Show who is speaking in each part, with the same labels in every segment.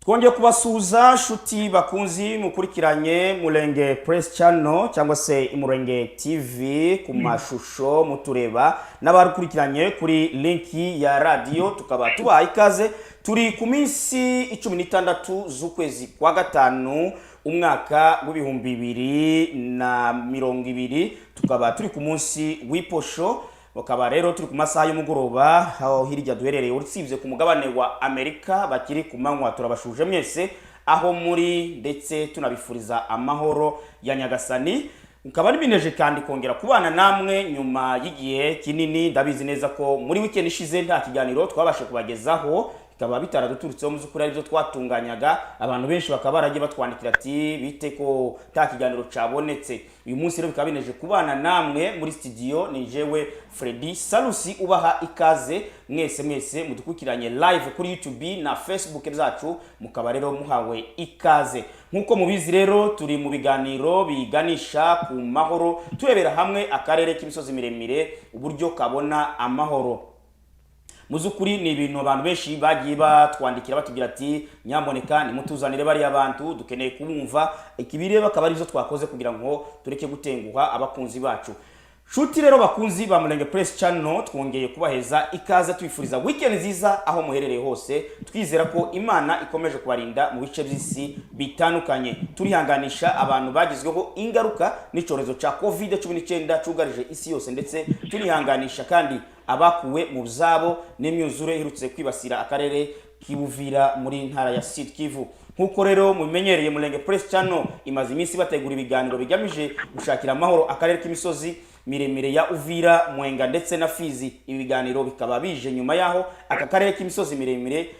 Speaker 1: Twongeye kubasuhuza shuti bakunzi mukurikiranye Murenge Press Channel cyangwa se Murenge TV ku mashusho mutureba n'abarukurikiranye kuri linki ya radio tukaba tubaha ikaze. Turi ku minsi 16 z'ukwezi kwa gatanu umwaka w'ibihumbi 2020 tukaba turi ku munsi w'iposho. Bakaba rero turi ku masaha y'umugoroba aho hirya duherereye uritsivye ku mugabane wa Amerika bakiri ku manywa turabashuje mwese aho muri ndetse tunabifuriza amahoro ya Nyagasani. Ukaba nibineje kandi kongera kubana namwe nyuma y'igihe kinini. Ndabizi neza ko muri weekend ishize nta kiganiro twabashe kubagezaho bikaba bitaraduturutseho mu zukuri aribyo twatunganyaga. Abantu benshi bakaba baragiye batwandikira ati bite ko nta kiganiro cabonetse. Uyu munsi rero bikaba bineje kubana namwe muri studio. Ni jewe Freddy Salusi ubaha ikaze mwese mudukukiranye live kuri YouTube na Facebook zacu, mukaba rero muhawe ikaze. Nkuko mubizi rero turi mu biganiro biganisha ku mahoro, turebera hamwe akarere k'imisozi miremire uburyo kabona amahoro. Muzukuri ni ibintu abantu benshi bagiye batwandikira batubwira ati nyamboneka nimutuzanire bari abantu dukeneye kubumva. Ikibire bakaba arizo twakoze kugira ngo tureke gutenguha abakunzi bacu. Shuti rero bakunzi ba Murenge Press Channel, twongeye kubaheza ikaze twifuriza weekend nziza aho muherereye hose. Twizera ko Imana ikomeje kubarinda mu bice by'isi bitandukanye. Turihanganisha abantu bagizweho ingaruka n'icorezo ca COVID-19 cugarije isi yose, ndetse turihanganisha kandi abakuwe mu byabo n'imyuzure iherutse kwibasira akarere k'Ibuvira muri ntara ya Sud Kivu. Nkuko rero mumenyereye Murenge Press Channel imaze iminsi bategura ibiganiro bigamije gushakira amahoro akarere k'imisozi miremire ya Uvira, Mwenga ndetse na Fizi. Ibi biganiro bikaba bije nyuma yaho aka karere k'imisozi miremire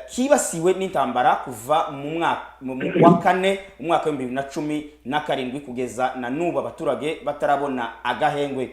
Speaker 1: kibasiwe n'intambara kuva mu wa kane umwaka wa 2017 kugeza na nubu abaturage batarabona agahengwe.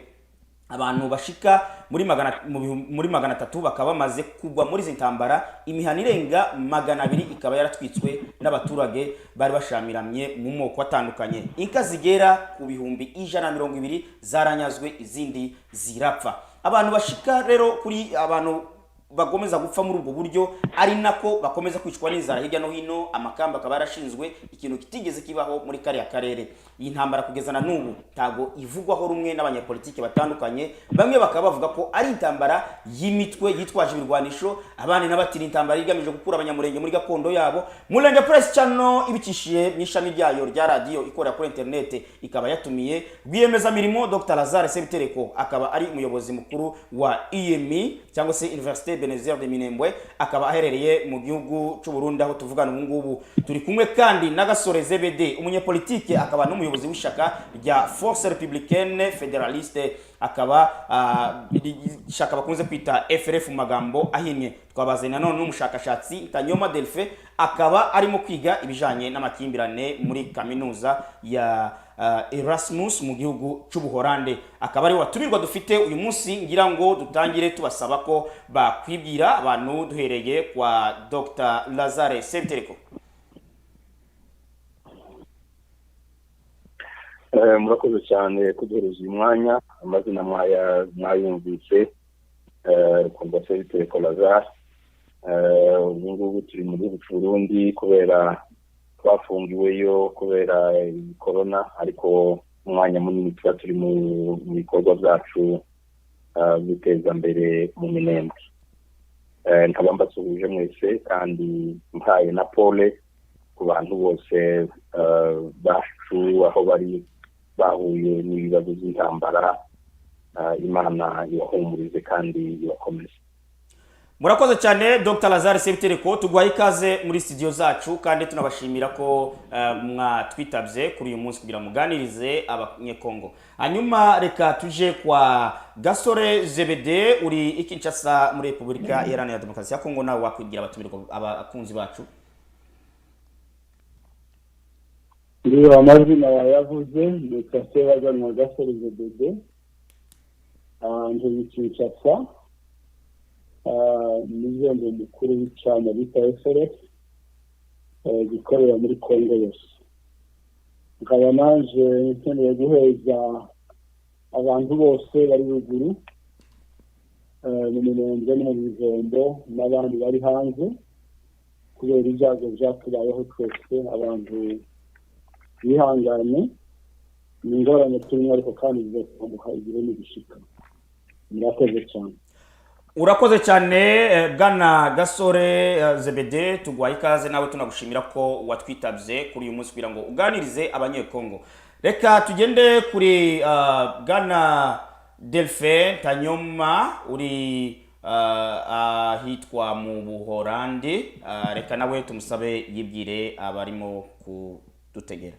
Speaker 1: Abantu bashika muri 300 bakaba bamaze kugwa muri zintambara. Imihana irenga 200 ikaba yaratwitswe n'abaturage bari bashamiramye mu moko atandukanye. Inka zigera ku bihumbi 120 zaranyazwe, izindi zirapfa. Abantu bashika rero kuri abantu bagomeza gupfa muri ubwo buryo, ari nako bakomeza kwicwa n'inzara hirya no hino. Amakamba akaba yarashinzwe, ikintu kitigeze kibaho muri kare akarere. Iyi ntambara kugeza na nubu tago ivugwaho rumwe n'abanyapolitike batandukanye. Bamwe bakaba bavuga ko ari intambara y'imitwe yitwaje ibirwanisho, abandi n'abatira intambara igamije gukura abanyamurenge muri gakondo yabo. Murenge Press Channel ibikishiye mwishami ryayo rya radio ikorera kuri internet ikaba yatumiye rwiyemeza mirimo Dr Lazare Sebitereko, akaba ari umuyobozi mukuru wa IEMI cyangwa se Université Benezère de Minembwe, akaba aherereye mu gihugu cy'u Burundi aho tuvugana ubu ngubu. Turi kumwe kandi na Gasore ZBD, umunyapolitike akaba n'umuyobozi w'ishaka rya Force Républicaine Fédéraliste, akaba ishaka bakunze kwita FRF mu magambo ahinnye. Twabazanye none n'umushakashatsi Tanyoma Delphe, akaba arimo kwiga ibijanye n'amakimbirane muri kaminuza ya Erasmus mu gihugu cy'Ubuholande. Akaba ari watumirwa dufite uyu munsi. Ngira ngo dutangire tubasaba ko bakwibwira abantu duhereye kwa Dr Lazare Sebitereko.
Speaker 2: Murakoze cyane kuduhereza uyu mwanya. Amazina mwayumvise, Dr Sebitereko Lazare. Ubu ngubu turi mu gihugu cy'u Burundi kubera twafungiweyo kubera corona, ariko umwanya munini tuba turi mu bikorwa byacu biteza mbere mu Minembwe. Nkaba mbasuhuje mwese kandi mpaye na pole ku bantu bose bacu aho bari bahuye n'ibibazo by'intambara. Imana ibahumurize kandi ibakomeze.
Speaker 1: Murakoze cyane Dr Lazare Sebitereko, tugwaye ikaze muri studio zacu kandi tunabashimira ko mwatwitabye kuri uyu munsi kugira muganirize abanyekongo. Hanyuma reka tuje kwa Gasore ZBD, uri i Kinshasa muri Republika Iharanira Demokarasi ya Kongo, nawe wakwigira abatumirwa abakunzi bacu.
Speaker 3: Ndiyo amazina yavuze Dr Sebagana Gasore ZBD, nje Kinshasa, nizembe mukuru w'icana bita FRF gikorera muri Kongo yose. Nkaba naje nkeneye guheza abantu bose bari ruguru mu Minembwe no mu Bijombo n'abandi bari hanze kubera ibyago byatubayeho twese abantu bihangane ni ingorane turimo ariko kandi bizatunguka igihe n'igishika. Murakoze cyane.
Speaker 1: Urakoze cyane bwana Gasore Zebede, tugwaye ikaze nawe tunagushimira ko watwitabye kuri uyu munsi kugira ngo uganirize abanyekongo. Reka tugende kuri bwana Delphin Tanyoma uri ahitwa mu Buholandi. Reka nawe tumusabe yibwire abarimo kudutegera.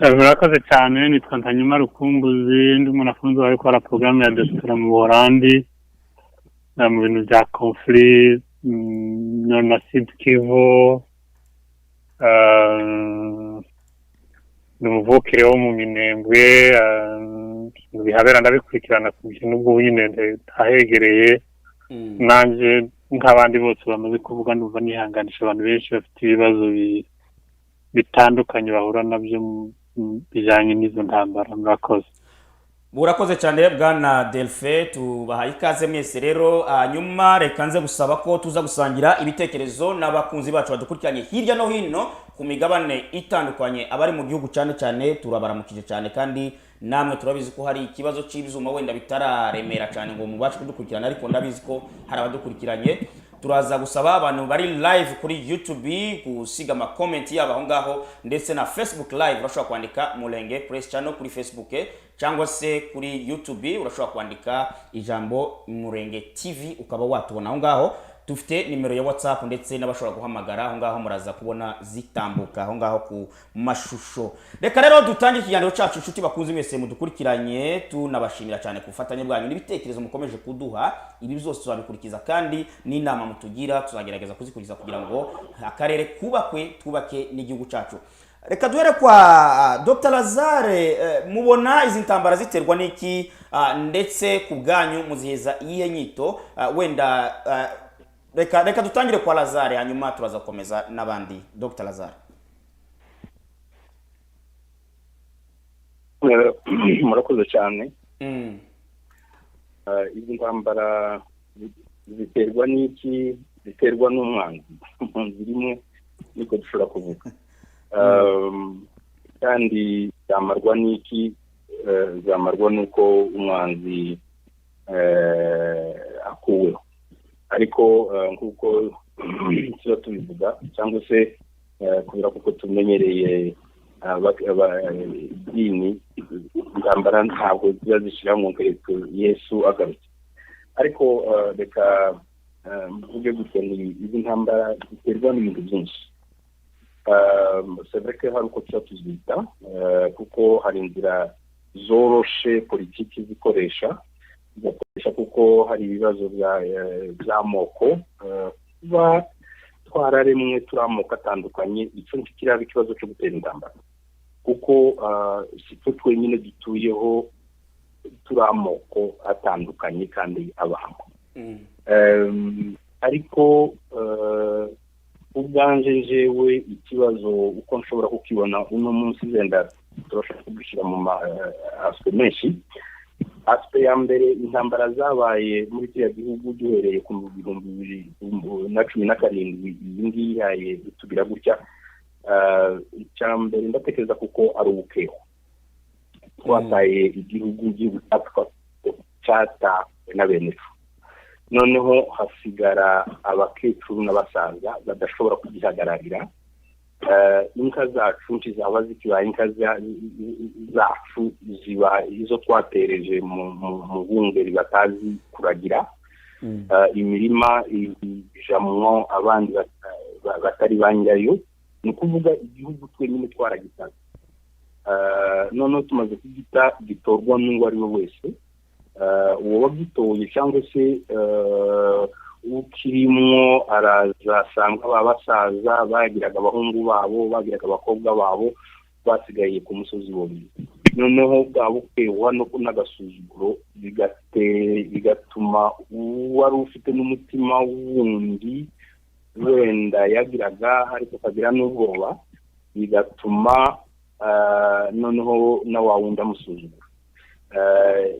Speaker 4: Murakoze cyane, nitwa Ntanyuma Rukumbuzi, ndi umunafunzi wari gukora porogaramu ya doctora mu Buholandi mu bintu bya conflit na Sud Kivu. Ni umuvukire wo mu Minembwe, bihabera ndabikurikirana ku bintu ubwo nyine ndahegereye. Nanjye nk'abandi bose bamaze kuvuga ndumva nihanganisha abantu benshi bafite ibibazo bitandukanye bahura nabyo bijyanye n'izo ntambara.
Speaker 1: Murakoze cyane bwana Delphin, tubahaye ikaze mwese rero. Nyuma reka nze gusaba ko tuza gusangira ibitekerezo n'abakunzi bacu badukurikiranye hirya no hino ku migabane itandukanye, abari mu gihugu cyane cyane turabaramukije cyane, kandi namwe turabizi ko hari ikibazo cy'ibizuma wenda bitararemera cyane ngo mubashe kudukurikirana, ariko ndabizi ko hari abadukurikiranye. Turaza gusaba abantu bari live kuri YouTube gusiga ama comment yabo aho ngaho, ndetse na Facebook live urashobora kwandika Mulenge Press Channel kuri Facebook, cyangwa se kuri YouTube urashobora kwandika ijambo Mulenge TV ukaba watubona aho ngaho. Dufite nimero ya WhatsApp ndetse n'abashobora guhamagara aho ngaho, muraza kubona zitambuka aho ngaho ku mashusho. Reka rero dutangiye ikiganiro cyacu inshuti bakunze mwese mudukurikiranye, tunabashimira cyane ku bufatanye bwanyu n'ibitekerezo mukomeje kuduha. Ibi byose tuzabikurikiza kandi n'inama mutugira tuzagerageza kuzikurikiza kugira ngo akarere twubake n'igihugu cyacu. Reka duhere kwa Dr. Lazare, mubona izi ntambara ziterwa n'iki, ndetse ku bwanyu muziheza iyihe nyito? Wenda reka dutangire kwa Lazare hanyuma turaza gukomeza n'abandi. Dr. Lazare.
Speaker 2: Murakoze cyane. Izi ntambara ziterwa n'iki? Ziterwa n'umwanzi rimwe niko dushobora kuvuga. Kandi zamarwa n'iki? Zamarwa nuko umwanzi akuweho. Ariko nkuko tuba tubivuga, cyangwa se kubera kuko tumenyereye idini, intambara ntabwo ziba zishyira mu ngereko Yesu agarutse. Ariko reka mvuge gutya, izi ntambara ziterwa n'ibintu byinshi. Seveke hari uko tuba tuzita, kuko hari inzira zoroshe politiki zikoresha kuko hari ibibazo by'amoko, kuba twararemwe turi amoko atandukanye. Icyo kiraba ikibazo cyo gutera intambara, kuko si twe twenyine dutuyeho, turi amoko atandukanye kandi abamo. Ariko ubwanje jewe ikibazo uko nshobora kukibona uno munsi, zenda turashaka kugushyira mu aspect menshi. Aspect ya mbere, intambara zabaye muri kiriya gihugu duhereye ku 2017 iyi ngiyi yaye tugira gutya. Icya mbere ndatekereza kuko ari ubukeho, twataye igihugu cyatawe na benefu, noneho hasigara abakecuru n'abasaza badashobora kugihagararira. Inka zacu zaba zikibaye inka zacu ziba izo twatereje mu bungeri batazi kuragira. Imirima ijamwo abandi batari banyayo, ni ukuvuga igihugu twenyine twaragitaga. Noneho tumaze kugita gitorwa n'uwo ari we wese, uwo wagitoye cyangwa se ukirimwo araza asanga babasaza bagiraga abahungu babo, bagiraga abakobwa babo, basigaye ku musozi wombi. Noneho bwabo kwewa no kunagasuzuguro bigatuma wari ufite n'umutima wundi wenda yagiraga ariko kagira n'ubwoba, bigatuma noneho na wawunda musuzuguro.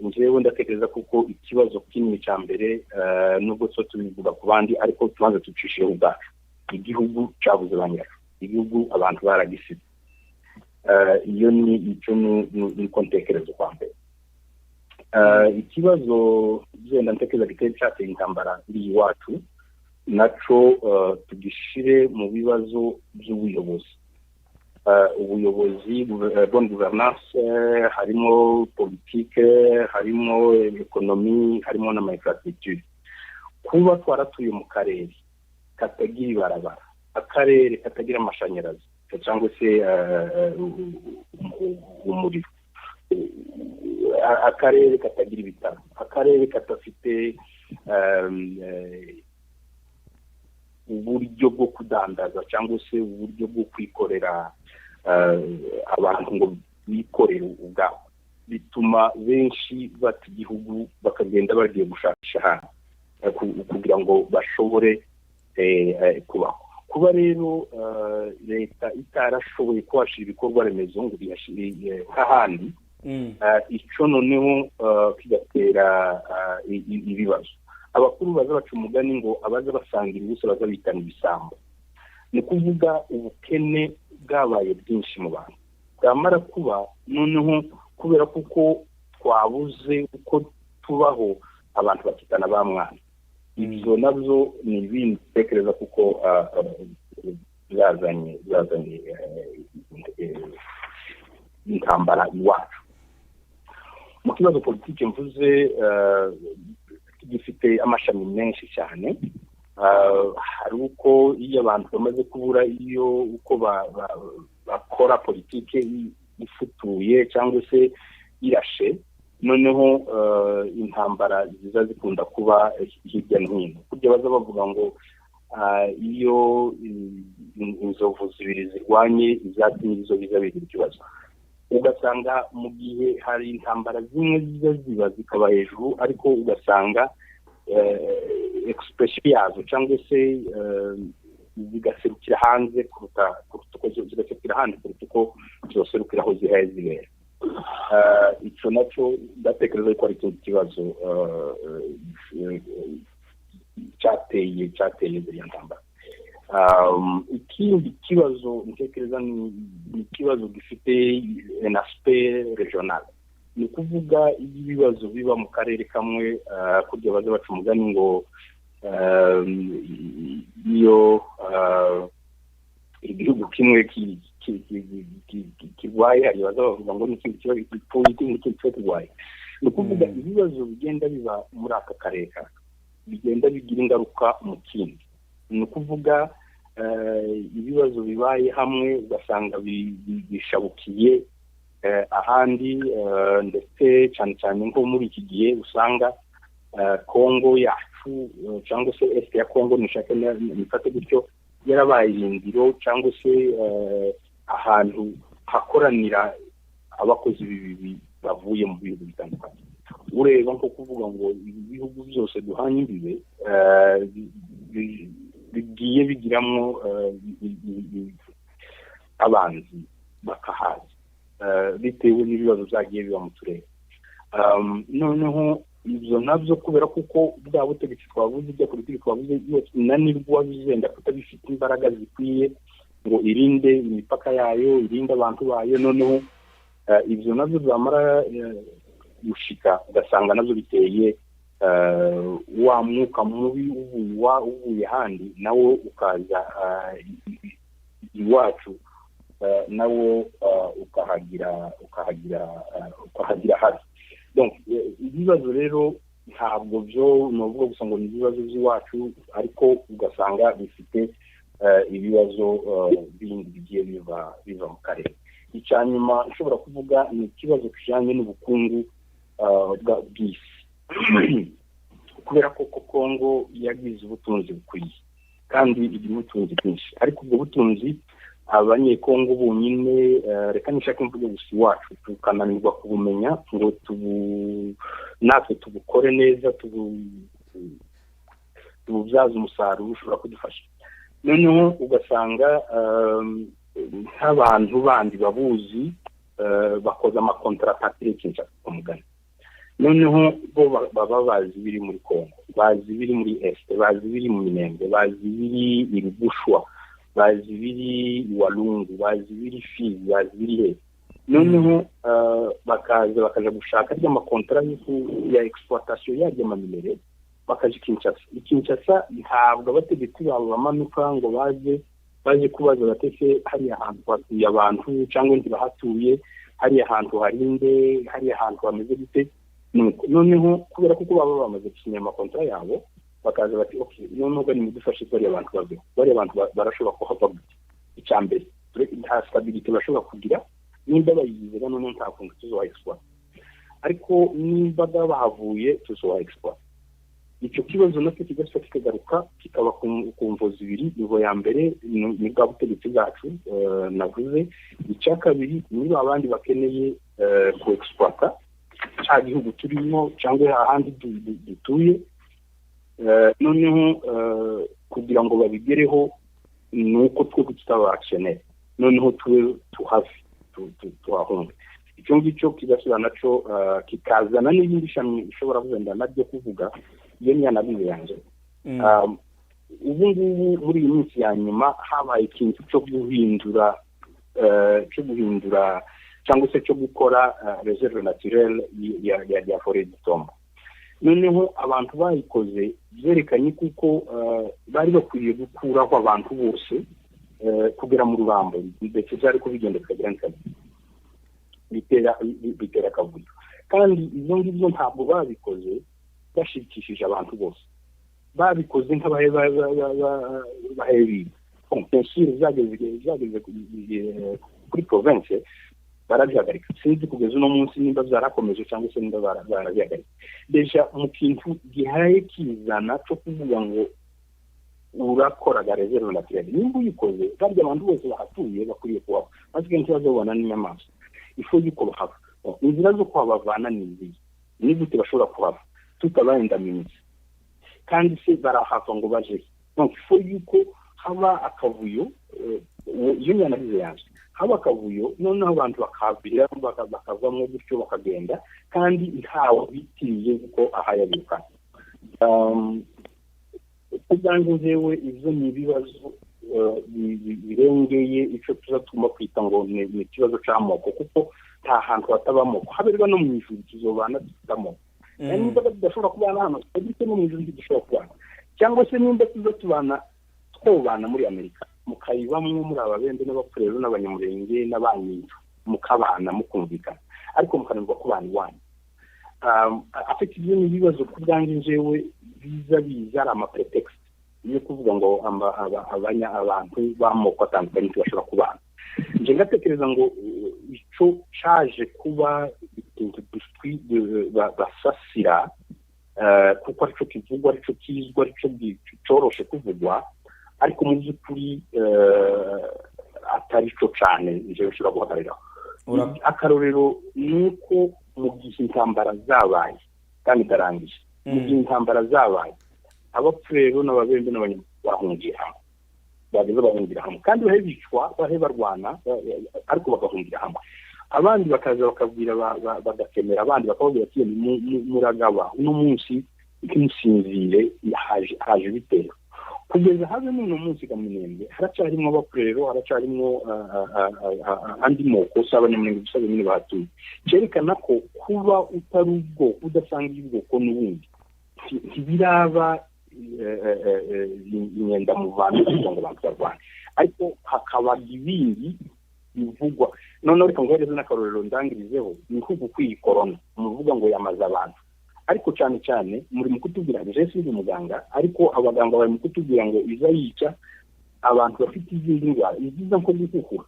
Speaker 2: njyewe ndatekereza kuko ikibazo kinini cya mbere nubwo so tubivuga ku bandi ariko tubanza tucishireho ubwacu igihugu cyabuze ba nyiraco igihugu abantu baragisize iyo ni kontekerezo kwa mbere ikibazo genda ntekereza giteye cyateye intambara iri iwacu naco tugishire mu bibazo by'ubuyobozi ubuyobozi bonne gouvernance harimo politique harimo economie harimo na infrastructure kuba twaratuye mu karere katagira ibarabara akarere katagira amashanyarazi cyangwa se umuriro akarere katagira ibitaro akarere katafite uburyo bwo kudandaza cyangwa se uburyo bwo kwikorera abantu ngo bikorere ubwabo bituma benshi bata igihugu bakagenda bagiye gushakisha hantu kugira ngo bashobore kubaho kuba rero leta itarashoboye kuhashira ibikorwa remezo ngo biyashire nk'ahandi icyo noneho kigatera ibibazo abakuru baza baca umugani ngo abaza basangira ubusa baza bitana ibisambo ni kuvuga ubukene bwabaye bwinshi mu bantu bwamara kuba noneho kubera kuko twabuze uko tubaho abantu bakitana ba mwana ibyo nabyo ni ibindi bitekereza kuko byazanye intambara iwacu mu kibazo politiki mvuze gifite amashami menshi cyane hari uko iyo abantu bamaze kubura iyo uko bakora politiki ifutuye cyangwa se irashe noneho intambara ziza zikunda kuba hirya no hino kujya baza bavuga ngo iyo inzovu zibiri zirwanye ibyatsi n'izo biza bigira ikibazo ugasanga mu gihe hari intambara zimwe ziba zikaba hejuru ariko ugasanga expression yazo cyangwa se zigaserukira hanze kuruta uko zigaserukira hanze kuruta uko zoserukira aho zihaye zibera icyo nacyo ndatekereza ko ari ikindi kibazo cyateye imbere ya ntambara ikindi kibazo ntekereza ni ikibazo gifite un aspect regional ni ukuvuga ibibazo biba mu karere kamwe kujya baza baca umugani ngo iyo igihugu kimwe kirwaye hari baza bavuga ngo n'ikindi kibazo kirwaye ni ukuvuga ibibazo bigenda biba muri aka karere bigenda bigira ingaruka mu kindi ni ukuvuga ibibazo bibaye hamwe ugasanga bishabukiye ahandi ndetse cyane cyane nko muri iki gihe usanga Kongo yacu cyangwa se est ya Kongo nishaka nifate gutyo yarabaye irindiro cyangwa se ahantu hakoranira abakozi bibi bavuye mu bihugu bitandukanye ureba nko kuvuga ngo ibihugu byose duhanye imbibe bigiye bigiramo abanzi bakahaza bitewe n'ibibazo byagiye biba mu turere noneho ibyo nabyo kubera kuko bwa butegetsi twavuze ibya politiki twavuze yose inanirwa bizenda kutabifite imbaraga zikwiye ngo irinde imipaka yayo irinde abantu bayo noneho ibyo nabyo byamara gushika ugasanga nabyo biteye wa mwuka mubi uvuye handi nawo ukaza iwacu nawo ukahagira hafi donc ibibazo rero ntabwo byo novuga gusa ngo ni ibibazo by'iwacu ariko ugasanga bifite ibibazo bindi bigiye biva mu karere icyanyuma nshobora kuvuga ni ikibazo kijyanye n'ubukungu bw'isi kubera ko Kongo yagize ubutunzi bukwiye kandi igira ubutunzi bwinshi ariko ubwo butunzi abanyekongo bonyine reka nishaka imvugo gusa iwacu tukananirwa kubumenya ngo natwe tubukore neza tububyaza umusaruro ushobora kudufasha noneho ugasanga nk'abantu bandi babuzi bakoze amakontrata aterekeje umugani noneho bo baba bazi biri muri Kongo, bazi biri muri Este, bazi biri mu Minembwe, bazi biri i Rubushwa, bazi biri i Walungu, bazi biri Fizi, bazi biri he. Noneho bakaja gushaka ry'amakontra ya exploitation y'amaminere bakaje Kinshasa ntabwo abategetsi babo bamanuka ngo baje kubaza batese hari ahantu hatuye abantu cyangwa ndi bahatuye, hari ahantu harinde, hari ahantu hameze gute. Noneho kubera kuko baba bamaze gusinya amakontra yabo bakaza bati okay, noneho bari mu dufashe bari abantu babe, bari abantu barashobora kuhava icyambere, nta stability bashobora kugira nimba bayigize noneho nta kuntu tuzo export, ariko nimba bahavuye tuzo export. Icyo kibazo nacyo kigasa kikagaruka kikaba ku mvozi ibiri. Nivo ya mbere ni bwa butegetsi bwacu navuze, icya kabiri ni abandi bakeneye ku exploiter cya gihugu turimo cyangwa ahandi dutuye, noneho kugira ngo babigereho nuko twe tutaba actionnaire, noneho tuhave tuhahunga. Icyo ngicyo kigasubira naco kikazana n'ibindi shami ishobora kugenda nabyo kuvuga iyo nyanabize yanjye. Ubu ngubu muri iyi minsi ya nyuma habaye ikintu cyo guhindura cyangwa se cyo gukora reserve naturelle ya forêt du Tombo. Noneho abantu bayikoze byerekanye kuko bari bakwiriye gukuraho abantu bose kugera mu Rurambo, ndetse byari ko bigenda bikagira bitera akavuyo, kandi izo ngibyo ntabwo babikoze bashikishije abantu bose, babikoze nk'abahebi pensire zageze kuri province barabihagarika. Sinzi kugeza uno munsi nimba byarakomeje cyangwa se nimba barabihagarika. Deja mu kintu gihaye kizana cyo kuvuga ngo urakora reserve naturelle, nimba uyikoze barya abantu bose bahatuye bakwiye kubaho, maze kenshi bazobona n'inyamaswa ifo yuko bahava. Inzira zo kuhabavana ni izi, ni gute bashobora kuhava tutabaenda minsi kandi se barahava ngo baje. Donc ifo yuko haba akavuyo, iyo nyanabize yanjye haba akavuyo, noneho abantu bakavira bakavamo gutyo bakagenda kandi ntawe bitiye kuko ahayabiruka. Kuganze njewe ivyo ni ibibazo birengeye icyo tuzatuma kwita ngo ni ikibazo cy'amoko, kuko nta hantu hatabamoko, haberwa no mu ijuru tuzobana dufitamo. Nimba tudashobora kubana hano twebwe no mu ijuru dushobora kubana, cyangwa se nimba tuzatubana twobana muri Amerika mukayibamwe muri ababende n'abapfurero n'abanyamurenge n'abanyintu mukabana mukumvikana, ariko mukanirwa kubana iwanyu. Afite ibyo ni ibibazo kugange njewe biza ari ama pretext yo kuvuga ngo abantu bamoko atandukanye bashobora kubana. Nje ngatekereza ngo icyo caje kuba ikintu basasira kuko aricyo kivugwa, aricyo kizwa, aricyo cyoroshe kuvugwa, ariko mu by'ukuri atari cyo cyane nje bishobora guhagariraho. Akarorero ni uko mu gihe intambara zabaye kandi darangije, mu gihe intambara zabaye abapfurero n'ababembe n'abanyabahungiye hamwe, bageze bahungira hamwe kandi bahebicwa barwana ariko bagahungira hamwe. Abandi bakaza bakabwira bagakemera abandi bakababwira ati muragaba uno munsi ikinsinzire haje bitera kugeza habe n'uno munsi Minembwe haracyarimo abapfurero, haracyarimo andi moko s'abanyamurenge gusa nyine bahatuye. Cyerekana ko kuba utari ubwoko udasanga ubwoko n'ubundi ntibiraba imyenda mu bantu kugira ngo abantu barwane, ariko hakaba ibindi bivugwa. Noneho reka ngohereze n'akarorero ndangirizeho, ni nkuko kwiyi corona muvuga ngo yamaze abantu, ariko cyane cyane muri mu kutubwira ngo je sinzi umuganga, ariko abaganga bari mu kutubwira ngo iza yica abantu bafite izindi ndwara iziza nko gukura,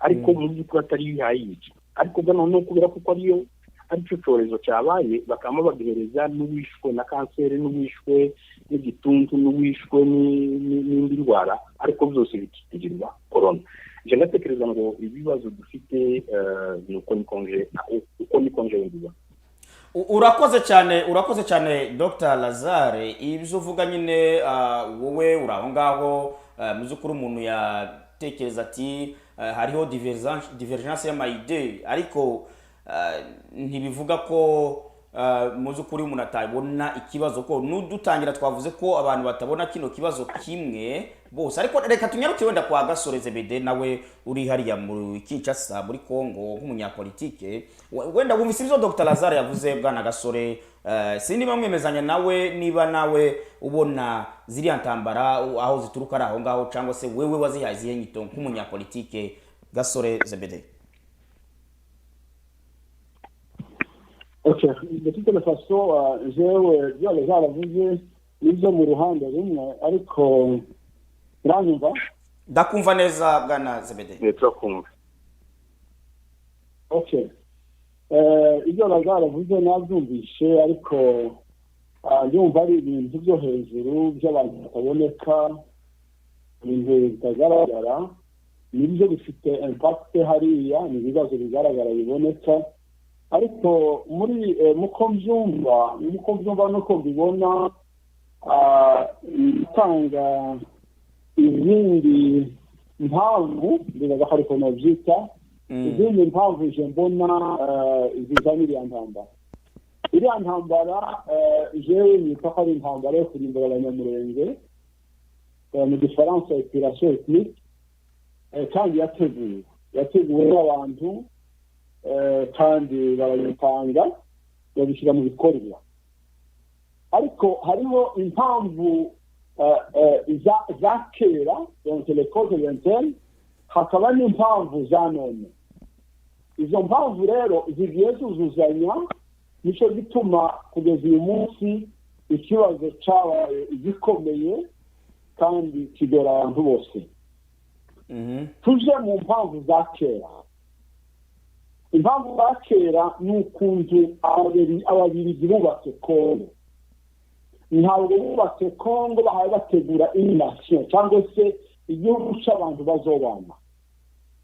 Speaker 2: ariko mu by'ukuri atari yayica. Ariko noneho kubera kuko ariyo aricyo cyorezo cyabaye bakama bagihereza n'uwishwe na kanseri, n'uwishwe n'igituntu, n'uwishwe n'indi ndwara, ariko byose bikitirirwa corona. Je ndatekereza ngo ibibazo dufite nuko nikonje ndiba.
Speaker 1: Urakoze cyane Dr. Lazare. Ibyo uvuga nyine wowe uraho ngaho muzukuru umuntu yatekereza ati hariho divergence y'amayide, ariko ntibivuga ko muzi ukuri umuntu atabona ikibazo ko nudutangira twavuze ko abantu batabona kino kibazo kimwe bose, ariko reka tunyaruke wenda kwa Gasore Zebede nawe uri hariya mu Kinshasa muri Kongo nk'umunyapolitike, wenda wumvise ibyo Dr Lazare yavuze bwana Gasore, sindi bamwemezanya nawe niba nawe ubona ziriya ntambara aho zituruka ari aho ngaho cyangwa se wewe wazihaye izihe nyito nk'umunyapolitike Gasore Zebede?
Speaker 3: Okay, de toute façon, jewe byaba zaravuze n'ibyo mu ruhande rumwe, ariko uranyumva?
Speaker 1: Ndakumva neza bwana Zebede.
Speaker 2: turakumva.
Speaker 3: Okay, ibyo zaravuze nabyumvishe, ariko ndumva ari ibintu byo hejuru by'abantu bataboneka, ibintu bitagaragara, nibyo bifite impact hariya, ni ibibazo bigaragara biboneka, ariko muri muko mbyumva nuko mbibona itanga izindi mpamvu bibaza ko ariko nobyita izindi mpamvu je mbona zizana iriya ntambara jewe nita ko ari intambara yo kurimbura abanyamurenge mu gifaransa operation ethnique, kandi yateguwe n'abantu kandi barayitanga babishyira mu bikorwa, ariko hariho impamvu za kera donc les causes lointaines, hakaba n'impamvu za none. Izo mpamvu rero zigiye zuzuzanya, nicyo gituma kugeza uyu munsi ikibazo cyabaye gikomeye kandi kigora abantu bose. Tuje mu mpamvu za kera. Impamvu za kera ni ukuntu ababiligi bubatse Kongo. Ntabwo bubatse Kongo bahaye bategura ination cyangwa se igihugu cy'abantu bazobana.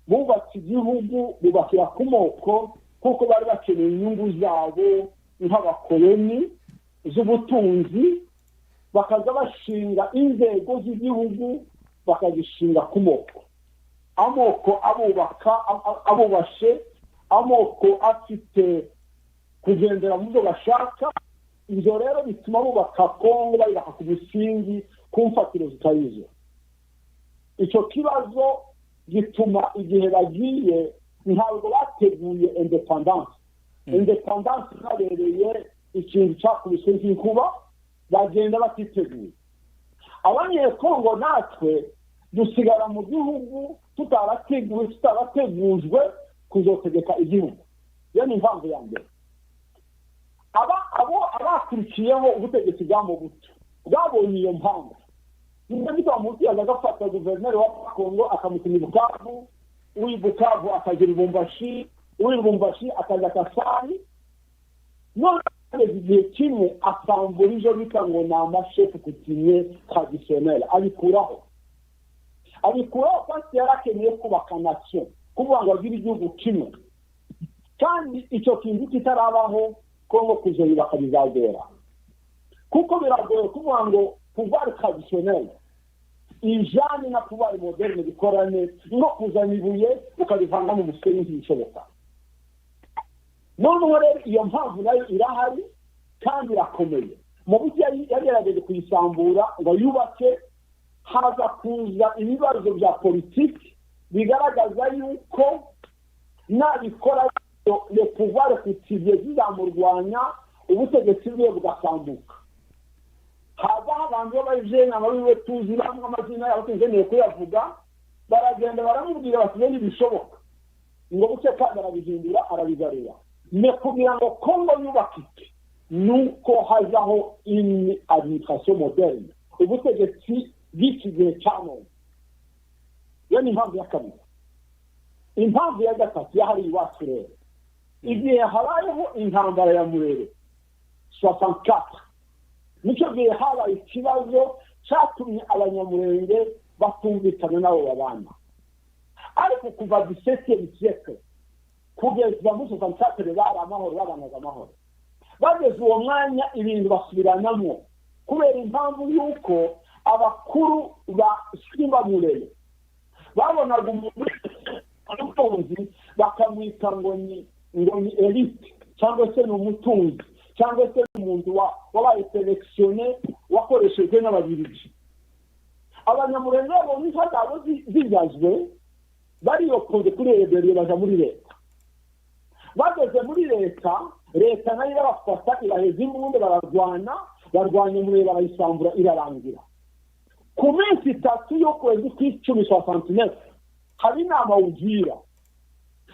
Speaker 3: Bubatse igihugu bubakira ku moko kuko bari bakeneye inyungu zabo nk'abakoloni z'ubutunzi, bakaza bashinga inzego z'igihugu bakazishinga ku moko. Amoko abubashe, amoko afite kugendera mu byo bashaka. Ibyo rero bituma bubaka Kongo bayubaka ku musingi ku mfatiro zitarizo. Icyo kibazo gituma igihe bagiye ntabwo bateguye independence habereye ikintu cyakubise nk'inkuba, bagenda batiteguye. Abanyekongo natwe dusigara mu gihugu tutarategujwe kuzotegeka igihugu. Iyo ni impamvu ya mbere. Abakurikiyeho ubutegetsi bwa Mobutu bwabonye iyo mpamvu. Niba Mobutu yazaga afata guverineri wa Kongo akamutuma i Bukavu, uw'i Bukavu akagera i Lubumbashi, uw'i Lubumbashi akaza Kasai, none igihe kimwe asambura ibyo bita ngo ni amashefu kutinye traditionnel, abikuraho kandi yarakeneye kubaka nation, kuvuga ngo agire igihugu kimwe. Kandi icyo kintu kitarabaho Kongo kuzoyubaka bizagera, kuko biragoye kuvuga ngo pouvoir traditionnel ijani na pouvoir moderne bikorane, no kuzana ibuye ukabivanga mu musenyi ntibishoboka. Noneho rero iyo mpamvu nayo irahari kandi irakomeye. Mobutu yagerageje kuyisambura ngo yubake, haza kuza ibibazo bya politiki bigaragaza yuko nabikora le pouvoir kutivye zizamurwanya ubutegetsi bwe bugasambuka. Haza abantu b'abajena babiwe tuzi bamwe amazina yabo tuzeneye kuyavuga, baragenda baramubwira bati bene bishoboka ngo buke kandi arabihindura arabigarura. Ne kugira ngo Kongo yubakike nuko hazaho une administration moderne, ubutegetsi bw'iki gihe cyane. Iyo ni impamvu ya kabiri. Impamvu ya gatatu yahari iwacu rero, igihe habayeho intambara ya Murere 64, nicyo gihe habaye ikibazo cyatumye abanyamurenge batumvikana nabo babana. Ariko kuva 17e siècle kugeza muri 64 bari amahoro, babanaga amahoro. Bageze uwo mwanya ibintu basubiranamo kubera impamvu yuko abakuru ba Simba Murere babonaga umutunzi bakamwita ngo ni elite cyangwa se ni umutunzi, cyangwa se umuntu wabaye selekisione wakoreshejwe n'ababiligi. Abanyamurenge babonye inka zabo zigazwe bariyokoze kuri reberiyo baja muri leta. Bageze muri leta nayo irabafata iraheza imbunda barwanya umuriro barayisambura irarangira. Ku minsi 3 y'ukwezi kw'icumi 69 hari inama ugira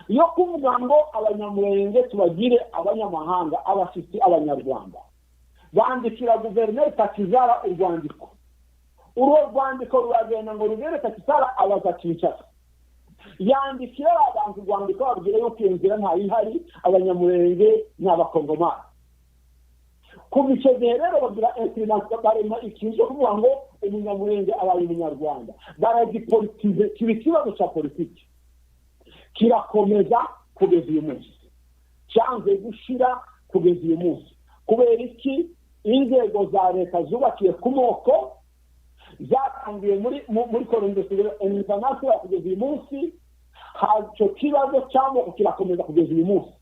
Speaker 3: yo kuvuga ngo abanyamurenge tubagire abanyamahanga abashyitsi abanyarwanda. Bandikira guverineri Takizara urwandiko. Urwo rwandiko ruragenda ngo rubere Takizara abaza Kinshasa. Yandikira abantu urwandiko babwira yuko iyo nzira ntayihari, abanyamurenge n'abakongomani. Ku bice rero bagira imprimante barema ikintu cyo kuvuga ngo umunyamurenge abaye umunyarwanda. Baragipolitize kiba ikibazo cya politiki. Kirakomeza kugeza uyu munsi, cyanze gushira kugeza uyu munsi. Kubera iki? Inzego za leta zubakiye ku moko zatangiye muri Colombia International kugeza uyu munsi. Icyo kibazo cy'amoko kirakomeza kugeza uyu munsi.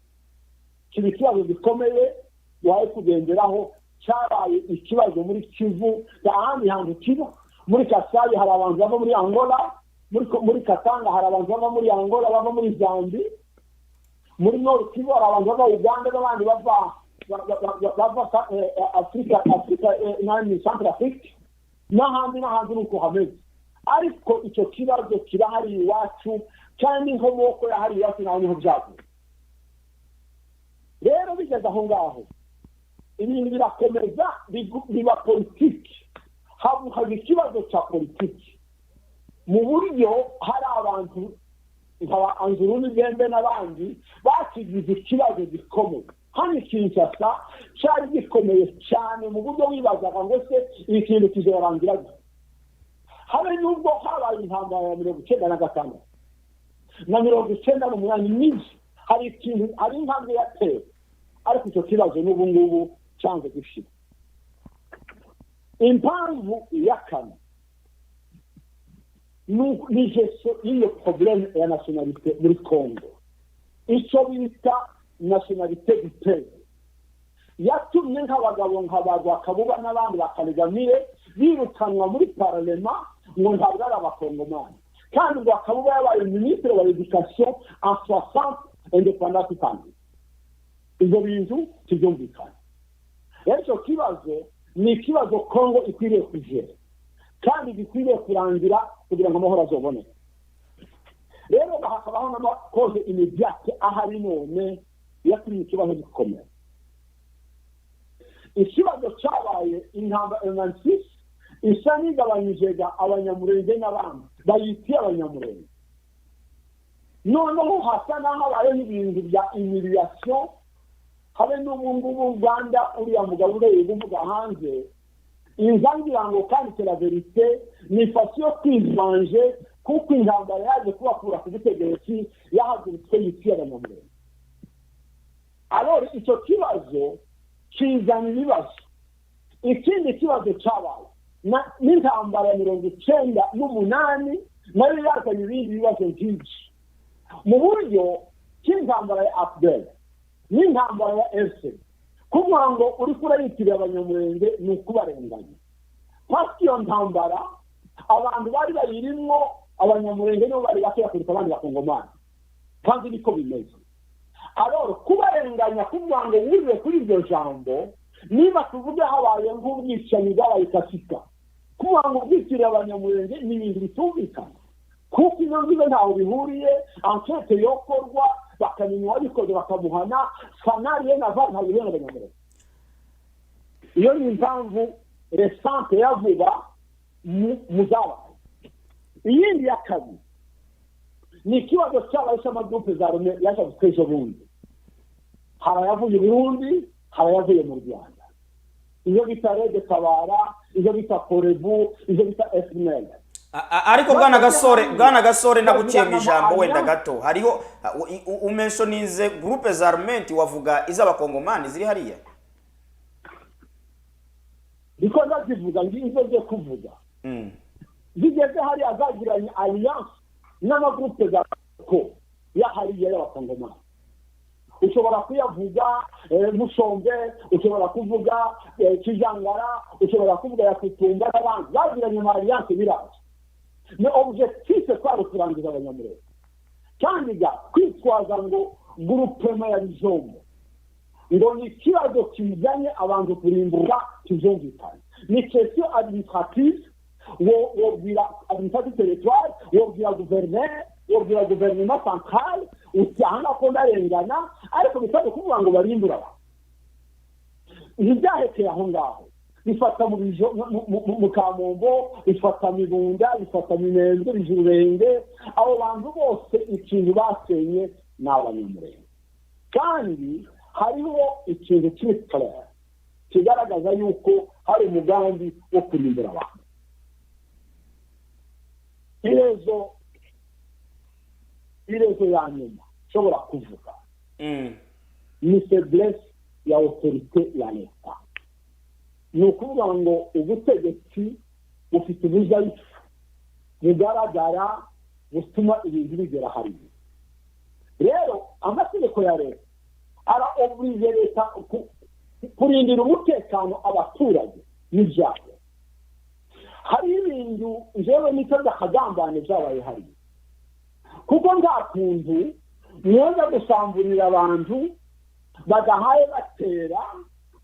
Speaker 3: Kiba ikibazo gikomeye waye kugenderaho, cyabaye ikibazo muri Kivu, ahandi hantu kiba. Muri Kasai hari abantu bava muri Angola, muri Katanga hari abantu bava muri Angola, bava muri Zambia. Muri Nord Kivu hari abantu bava Uganda n'abandi bava Afrika nani Centrafrique n'ahandi nuko hameze. Ariko icyo kibazo kirahari iwacu kandi inkomoko yahari iwacu naho niho byavuye. Rero bigeze aho ngaho ibintu birakomeza biba politiki. Haba ikibazo cya politiki mu buryo hari abantu nka Anzuruni Bembe n'abandi bakigize ikibazo gikomeye. Hano Kinshasa cyari gikomeye cyane mu buryo wibazaga ngo se iki kintu kizorangira gute. Habe nubwo habaye intambara ya 1995 na 1998 n'iki hari intambwe yatewe, ariko icyo kibazo n'ubu ngubu cyanze gushira. Impamvu ya kane ni geso y'iyo problème ya nationalité muri Congo, icyo bita nationalité du peuple, yatumye nk'abagabo nk'abagwa Kabuga n'abandi bakalegamire birukanwa muri parlement ngo ntabwo ari abakongomani, kandi ngo Kabuga yabaye ministre wa l'éducation en 60 indépendance itandukanye. Ibyo bintu kibyumvikana. Icyo kibazo ni ikibazo Congo ikwiriye kugera kandi gikwiriye kurangira kugira ngo amahoro azoboneke. Rero hakabaho n'amakoze imediate ahari none yatumye ikibazo gikomeye. Ikibazo cyabaye intambara ya 96 isa n'igabanyijega abanyamurenge n'abandi bayitiye abanyamurenge. Noneho hasa n'aho habaye n'ibintu bya humiliation. Habe n'ubu Rwanda uriya mugabo ureba uvuga hanze inzangira ngo kandi c'est la vérité ni fasio kwivanje kuko intambara yaje kubakura ku butegetsi yahagurutse yitiye abanyamurenge. Alors icyo kibazo kizana ibibazo. Ikindi kibazo cyabaye n'intambara ya 1998 nayo yazanye ibindi bibazo byinshi mu buryo cy'intambara ya Abdel n'intambara ya RC. Kuvuga ngo uri kurayitira abanyamurenge ni ukubarenganya. Pasi iyo ntambara abantu bari bayirimo abanyamurenge nibo bari bakwiye kureka abandi bakongomani, kandi niko bimeze. Alors kubarenganya kuvuga ngo wuriwe kuri iryo jambo, niba tuvuge habaye nk'ubwicanyi bwabaye Kasika, kuvuga ngo ubwitire abanyamurenge ni ibintu bitumvikana kuko iyo ngize ntaho bihuriye. Enquête yokorwa bakamenya uwabikoze bakamuhana, fanariye na vantu habiriye n'abanyamurenge. Iyo ni impamvu resante ya vuba muzabaye. Iyindi ya kabiri ni ikibazo cyabaye cy'amadupe za Rome yaje guteje Burundi. Hari ayavuye i Burundi, hari ayavuye mu Rwanda. Iyo bita Rede Tabara, iyo bita Korebu, iyo bita FNL.
Speaker 1: Ariko bwana gasore ndaguciye mu ijambo wenda gato. Hariho umensonize groupe za armenti wavuga iz'abakongomani ziri hariya.
Speaker 3: Biko ndazivuga ngizo byo kuvuga. Zigeze hari azagiranye alliance n'amagroupe za ko ya hariya y'abakongomani. ushobora kuyavuga Mushombe, ushobora kuvuga Kijangara, ushobora kuvuga Yakutumba n'abandi bagiranye na alliance biraje. ni objectif kwari kurangiza abanyamurenge kandi ga kwitwaza ngo groupement ya Bijombo ngo ni ikibazo kizanye abantu kurimbura kizumvikana, ni question administrative wobwira administrative territoire, wobwira gouverneur, wobwira gouvernement central, usanga ko ndarengana ariko bitatu kuvuga ngo barimbura abantu. Ntibyahekeye aho ngaho, bifata mu Kamombo, bifata mu Bunda, bifata mu Minembwe, Bijurenge, abo bantu bose ikintu basenye ni abanyamurenge. Kandi hariho ikintu cy'ikara kigaragaza yuko hari umugambi wo kurimbura abantu. Irezo ya nyuma nshobora kuvuga ni faiblesse ya autorité ya leta. Ni ukuvuga ngo ubutegetsi bufite ubuzaifu bugaragara butuma ibintu bigera hariya. Rero amategeko ya leta ara oblige leta kurindira umutekano abaturage n'ibyabo. Hari ibintu jewe nitaza kagambane byabaye hariya, kuko nta kuntu mwoza gusamburira abantu badahaye batera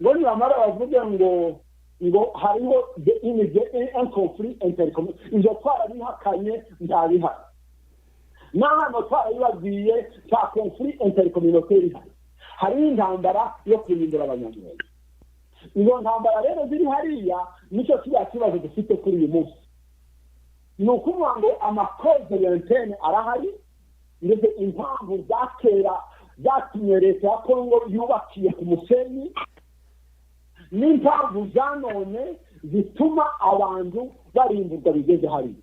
Speaker 3: ngo nibamara bavuge ngo hariho un conflit intercommunal. Ibyo twarabihakanye ntabihari, n'ahano twarabibabwiye cya conflit intercommunautaire ihari. Hari intambara yo kurindira abanyamurenge. Izo ntambara rero ziri hariya nicyo kiriya kibazo dufite kuri uyu munsi. Ni ukuvuga ngo amakoze yentene arahari, ndetse impamvu zakera zatumye leta ya Kongo yubakiye ku musenyi n'impamvu zanone zituma abantu barimburwa bigeze hariya.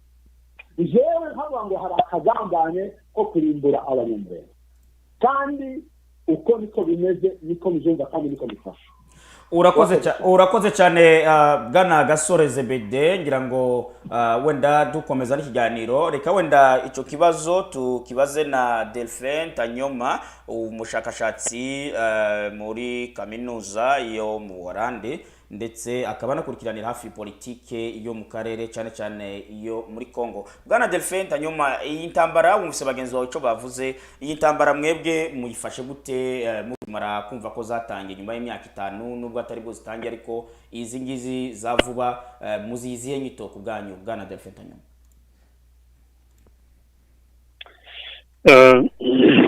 Speaker 3: Jewe nkavuga ngo hari akagambane ko kurimbura abanyamurenge, kandi uko niko bimeze, niko bijenga kandi niko bifasha.
Speaker 1: Urakoze cyane Bwana Gasore Zebede. Ngira ngo wenda dukomeza n'ikiganiro, reka wenda icyo kibazo tukibaze na Delphin Tanyoma, umushakashatsi muri kaminuza yo mu Buholandi, ndetse akaba anakurikiranira hafi politike yo mu karere cyane cyane iyo muri Kongo. Bwana Delphin Tanyoma, iyi ntambara wumvise bagenzi bawe icyo bavuze, iyi ntambara mwebwe muyifashe gute mumara kumva ko zatangiye nyuma y'imyaka 5 nubwo atari bwo zitangiye, ariko izi ngizi za vuba muziziye nyito ku bwanyu Bwana Delphin Tanyoma?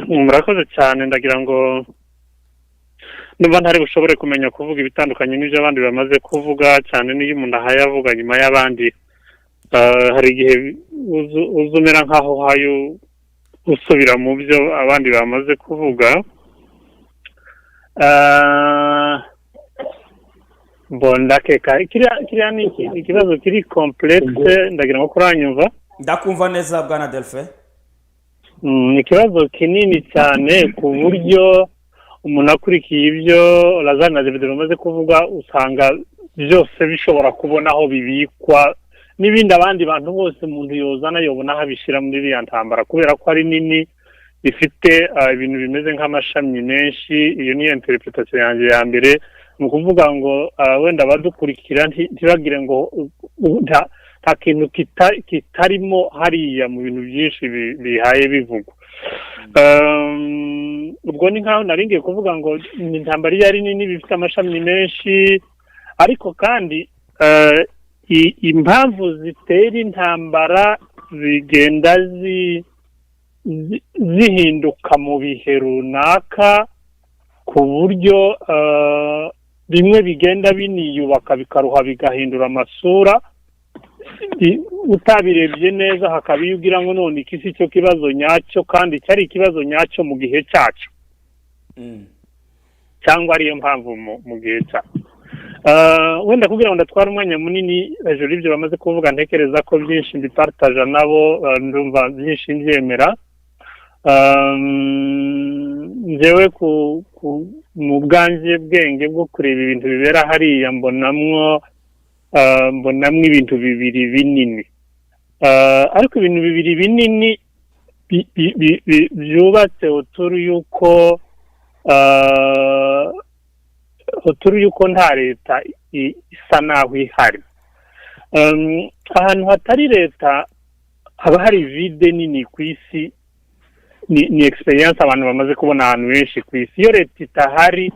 Speaker 4: Murakoze cyane, ndagira ngo numva ntari bushobore kumenya kuvuga ibitandukanye n'ibyo abandi bamaze kuvuga, cyane n'iyo umuntu ahaye avuga nyuma y'abandi. Hari igihe uzumera nkaho hayo usubira mu byo abandi bamaze kuvuga. Bondakeka kiriya ni ikibazo kiri complexe, ndagira ngo kuranyumva.
Speaker 1: Ndakumva neza Bwana Delphin.
Speaker 4: Ni ikibazo kinini cyane ku buryo umuntu akurikiye ibyo Lazare na Zebede bamaze kuvuga usanga byose bishobora kubona aho bibikwa, n'ibindi abandi bantu bose umuntu yozana yobona habishira muri iriya ntambara, kubera ko ari nini, bifite ibintu bimeze nk'amashami menshi. Iyo ni interpretation yanjye ya mbere, ni ukuvuga ngo wenda badukurikira ntibagire ngo nta kintu kitarimo hariya mu bintu byinshi bihaye bivugwa. Ubwo ni nkaho naringiye kuvuga ngo intambara iyo ari nini bifite amashami menshi, ariko kandi impamvu zitera intambara zigenda zihinduka mu bihe runaka, ku buryo bimwe bigenda biniyubaka bikaruha bigahindura amasura. Utabirebye neza hakabiyugira ngo none iki si cyo kibazo nyacyo, kandi cyari ikibazo nyacyo mu gihe cyacu, cyangwa ariyo mpamvu mu gihe cyacu. Wenda kugira ngo ndatwara umwanya munini hejuru y'ibyo bamaze kuvuga, ntekereza ko byinshi mbipartaja nabo, ndumva byinshi mbyemera. Njyewe mu bwanjye bwenge bwo kureba ibintu bibera hariya mbonamwo ibintu bibiri binini, ariko ibintu bibiri binini byubatse uturu yuko turi yuko nta leta isa naho ihari. Ahantu hatari leta haba hari vide nini ku isi, ni experience abantu bamaze kubona ahantu henshi ku isi. Iyo leta itahari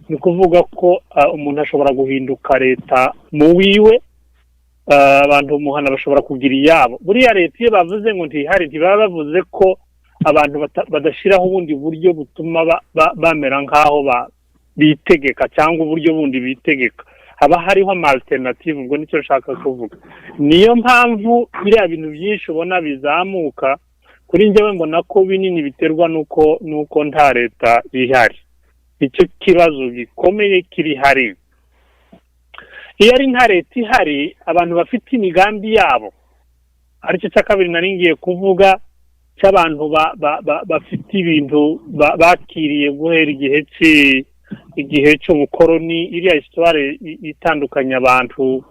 Speaker 4: ni kuvuga ko umuntu ashobora guhinduka leta mu wiwe, abantu umuhana bashobora kugira iyabo. Buriya leta iyo bavuze ngo ntihari ntibaba bavuze ko abantu badashiraho ubundi buryo butuma bamera nkaho bitegeka cyangwa uburyo bundi bitegeka. Haba hariho alternative, ubwo nicyo nshaka kuvuga. Niyo mpamvu biriya bintu byinshi ubona bizamuka kuri njyewe mbona ko binini biterwa nuko nta leta ihari. Icyo kibazo gikomeye kiri hari. Iyo ari nta leta ihari, abantu bafite imigambi yabo, aricyo cya kabiri naringiye kuvuga cy'abantu bafite ibintu bakiriye guhera igihe cy'ubukoroni. Iriya histoire itandukanya abantu,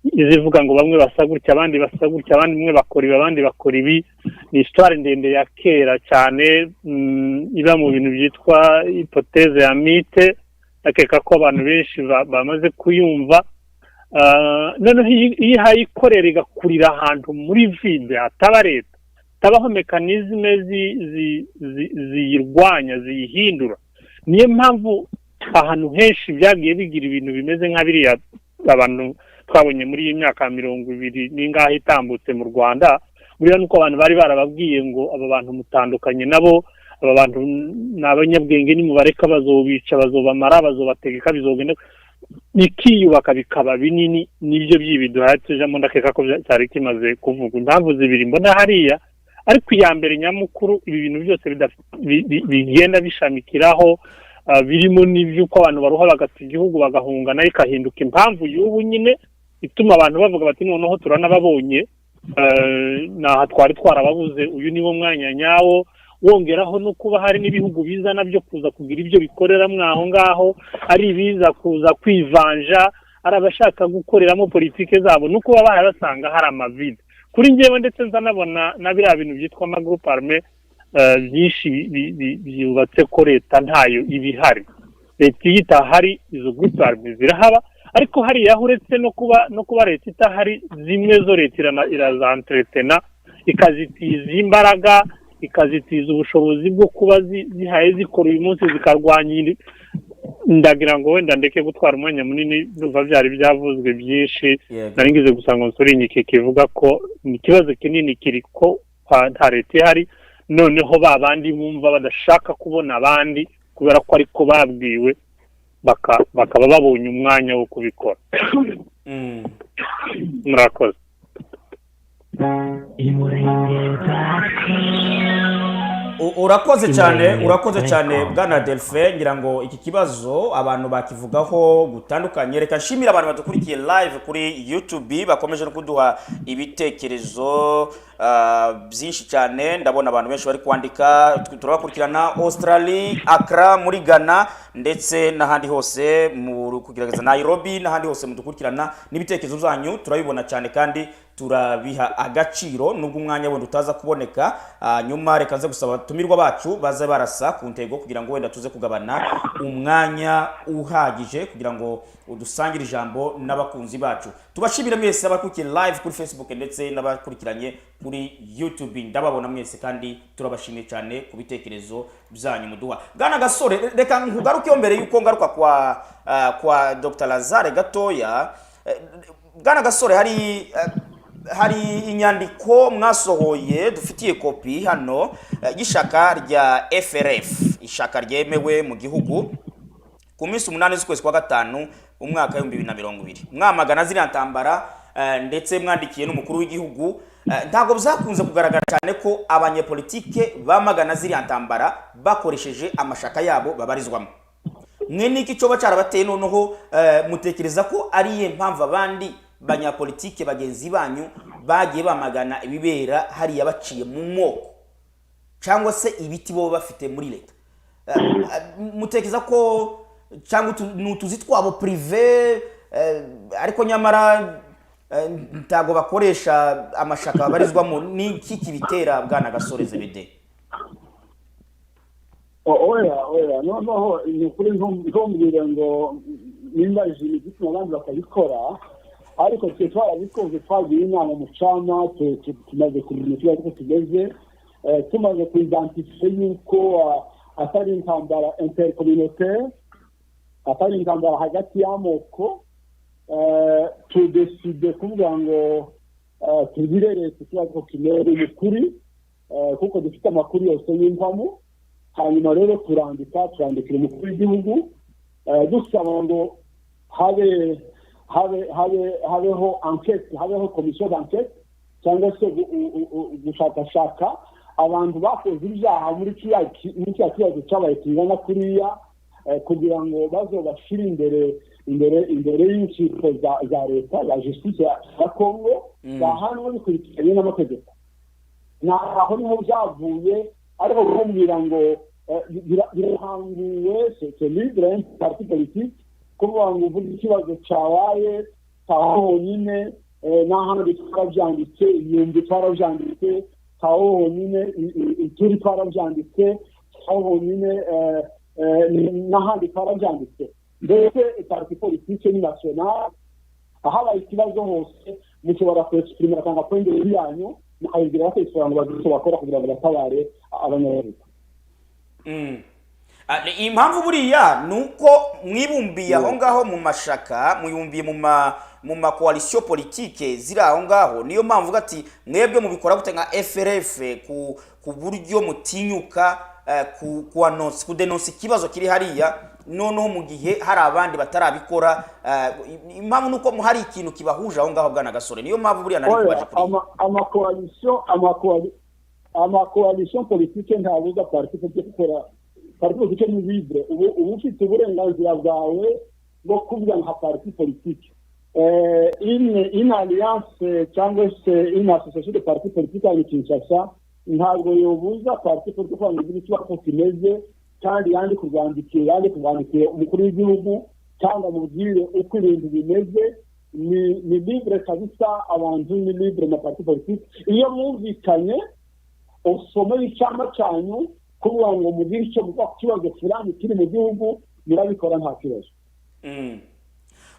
Speaker 4: izivuga ngo bamwe basagurya abandi basagurya, abandi bamwe bakora ibi abandi bakora ibi, ni histoire ndende ya kera cyane, iba mu bintu byitwa hypothèse ya mythe. Akeka ko abantu benshi bamaze kuyumva. Noneho iyo hayikorera igakurira ahantu muri vide hataba leta, tabaho mekanizme ziyirwanya, ziyihindura. Niyo mpamvu ahantu henshi byagiye bigira ibintu bimeze nka biriya abantu twabonye muri iyi myaka 20 n'ingahe itambutse mu Rwanda. Buriya nuko abantu bari barababwiye ngo aba bantu mutandukanye nabo, aba bantu n'abanyabwenge nimubareka bazobica, bazobamara, bazobategeka, bizogenda nikiyubaka bikaba binini. Nibyo byibiduha tujamo. Ndakeka ko cyari kimaze kuvuga impamvu zibiri mbona hariya, ariko iya mbere nyamukuru ibi bintu byose bigenda bishamikiraho, birimo n'ivyuko abantu baruha bagata igihugu bagahunga, nayo ikahinduka impamvu y'ubu nyine ituma abantu bavuga bati noneho turanababonye, naha twari twarababuze, uyu niwo mwanya nyawo. Wongeraho no kuba hari n'ibihugu biza nabyo kuza kugira ibyo bikorera mwaho ngaho, ari biza kuza kwivanja, ari abashaka gukoreramo politike zabo, no kuba basanga hari amavide. Kuri njyewe ndetse nzanabona na biriya bintu byitwa amagroupe armé byinshi byubatse ko leta ntayo ibihari. Leta itahari, izo groupe armé zirahaba, ariko hari yahuretse no kuba leta itahari, zimwe zo leta irazantretena, ikazitiza imbaraga, ikazitiza ubushobozi bwo kuba zihaye zikora uyu munsi zikarwanya. Ndagira ngo wenda ndeke gutwara umwanya munini, duva byari byavuzwe byinshi. Naringize gusanga nsuri nyike kivuga ko ni kibazo kinini kiri ko nta leta ihari, noneho babandi bumva badashaka kubona abandi kubera ko ariko babwiwe, bakaba babonye umwanya wo kubikora. Murakoze.
Speaker 1: urakoze cyane bwana Delphin. Ngira ngo iki kibazo abantu bakivugaho gutandukanye. Reka nshimira abantu badukurikiye live kuri YouTube, bakomeje no kuduha ibitekerezo byinshi cyane. Ndabona abantu benshi bari kwandika, turabakurikirana Australia, Accra muri Ghana, ndetse n'ahandi hose mu kugerageza Nairobi, n'ahandi hose mudukurikirana. N'ibitekerezo byanyu turabibona cyane kandi turabiha agaciro, nubwo umwanya wenda utaza kuboneka. Nyuma reka nze gusaba tumirwa bacu baze barasa ku ntego kugira ngo wenda tuze kugabana umwanya uhagije kugira ngo udusangire ijambo n'abakunzi bacu. Tubashimira mwese abakurikiye live kuri Facebook ndetse n'abakurikiranye kuri YouTube. Ndababona mwese kandi turabashimiye cyane ku bitekerezo byanyu muduha. Bwana Gasore, reka nkugaruke mbere yuko ngaruka kwa Dr. Lazare gatoya. Bwana Gasore, hari inyandiko mwasohoye dufitiye kopi hano y'ishaka rya FRF, ishaka ryemewe mu gihugu ku minsi 8 z'ukwezi kwa gatanu umwaka 2020. Mwamagana ziriya ntambara ndetse mwandikiye n'umukuru w'igihugu. Ntago bizakunze kugaragara cyane ko abanyepolitike bamagana ziriya ntambara bakoresheje amashaka yabo babarizwamo. Mwe niki cyo bacarabateye noneho mutekereza ko ari impamvu abandi banyapolitike bagenzi banyu bagiye bamagana ibibera hariya baciye mu moko cyangwa se ibiti bo bafite muri leta? Mutekereza ko cyangwa nutuzi twabo privé, ariko nyamara ntago bakoresha amashaka babarizwamo? Niki kibitera Bwana Gasore Zebede?
Speaker 3: oya noneho ni ukuri ntumbwire ngo nimba ijini igituma abandi bakabikora ariko twe twarabikoze twagiye inama mu cama tumaze kumenya ikibazo ko tugeze tumaze kuidentifie yuko atari intambara intercommunautaire atari intambara hagati y'amoko tudeside kuvuga ngo tugire leta ikibazo ko kimere ukuri kuko dufite amakuru yose y'imvamo hanyuma rero turandikira umukuru w'igihugu dusaba ngo habeho enquête habeho commission d'enquête cyangwa se gushakashaka abantu bakoze ibyaha muri kiriya kibazo cyabaye kingana kuriya kugira ngo bazobashire imbere y'inkiko za leta ya justice ya Congo bahanwe bikurikiranye n'amategeko naho niho byavuye ariko kumbwira ngo birahanguwe c'est libre parti politique kuvuga ngo uvuga ikibazo cyabaye honyine n'ahandi twarabyanditse ibihumbi twarabyanditse honyine ituri twarabyanditse honyine n'ahandi twarabyanditse mbese parti politique ni nationale ahabaye ikibazo hose mushobora kwexprimera kanga point de vue yanyu mukabigira bakisobanura bagise bakora kugira ngo batabare abanyagihugu.
Speaker 1: Impamvu buriya nuko mwibumbiye aho ngaho mu mashaka mwibumbiye mu ma coalition politique ziri aho ngaho niyo mpamvu ati mwebwe mubikora gute nka FRF ku buryo mutinyuka ku denonce ikibazo kiri hariya noneho mu gihe hari abandi batarabikora impamvu nuko hari ikintu kibahuje aho ngaho bwana Gasore niyo mpamvu buriya nari kubaje kuri ama coalition politique ntabuza parti gukora parti politique ni libre ubu ufite uburenganzira bwawe bwo kuvuga nka parti politique une alliance cyangwa se une association de parti politique à Kinshasa ntabwo yobuza parti politique kwanga ikibazo kimeze kandi yandi kurwandikira umukuru w'igihugu cyangwa mubwire uko ibintu bimeze ni libre kabisa abantu ni libre na parti politique iyo mwumvikanye usome icyama cyanyu kuvuga ngo mugire icyo muvuga ku kibazo fulani kiri mu gihugu murabikora nta kibazo.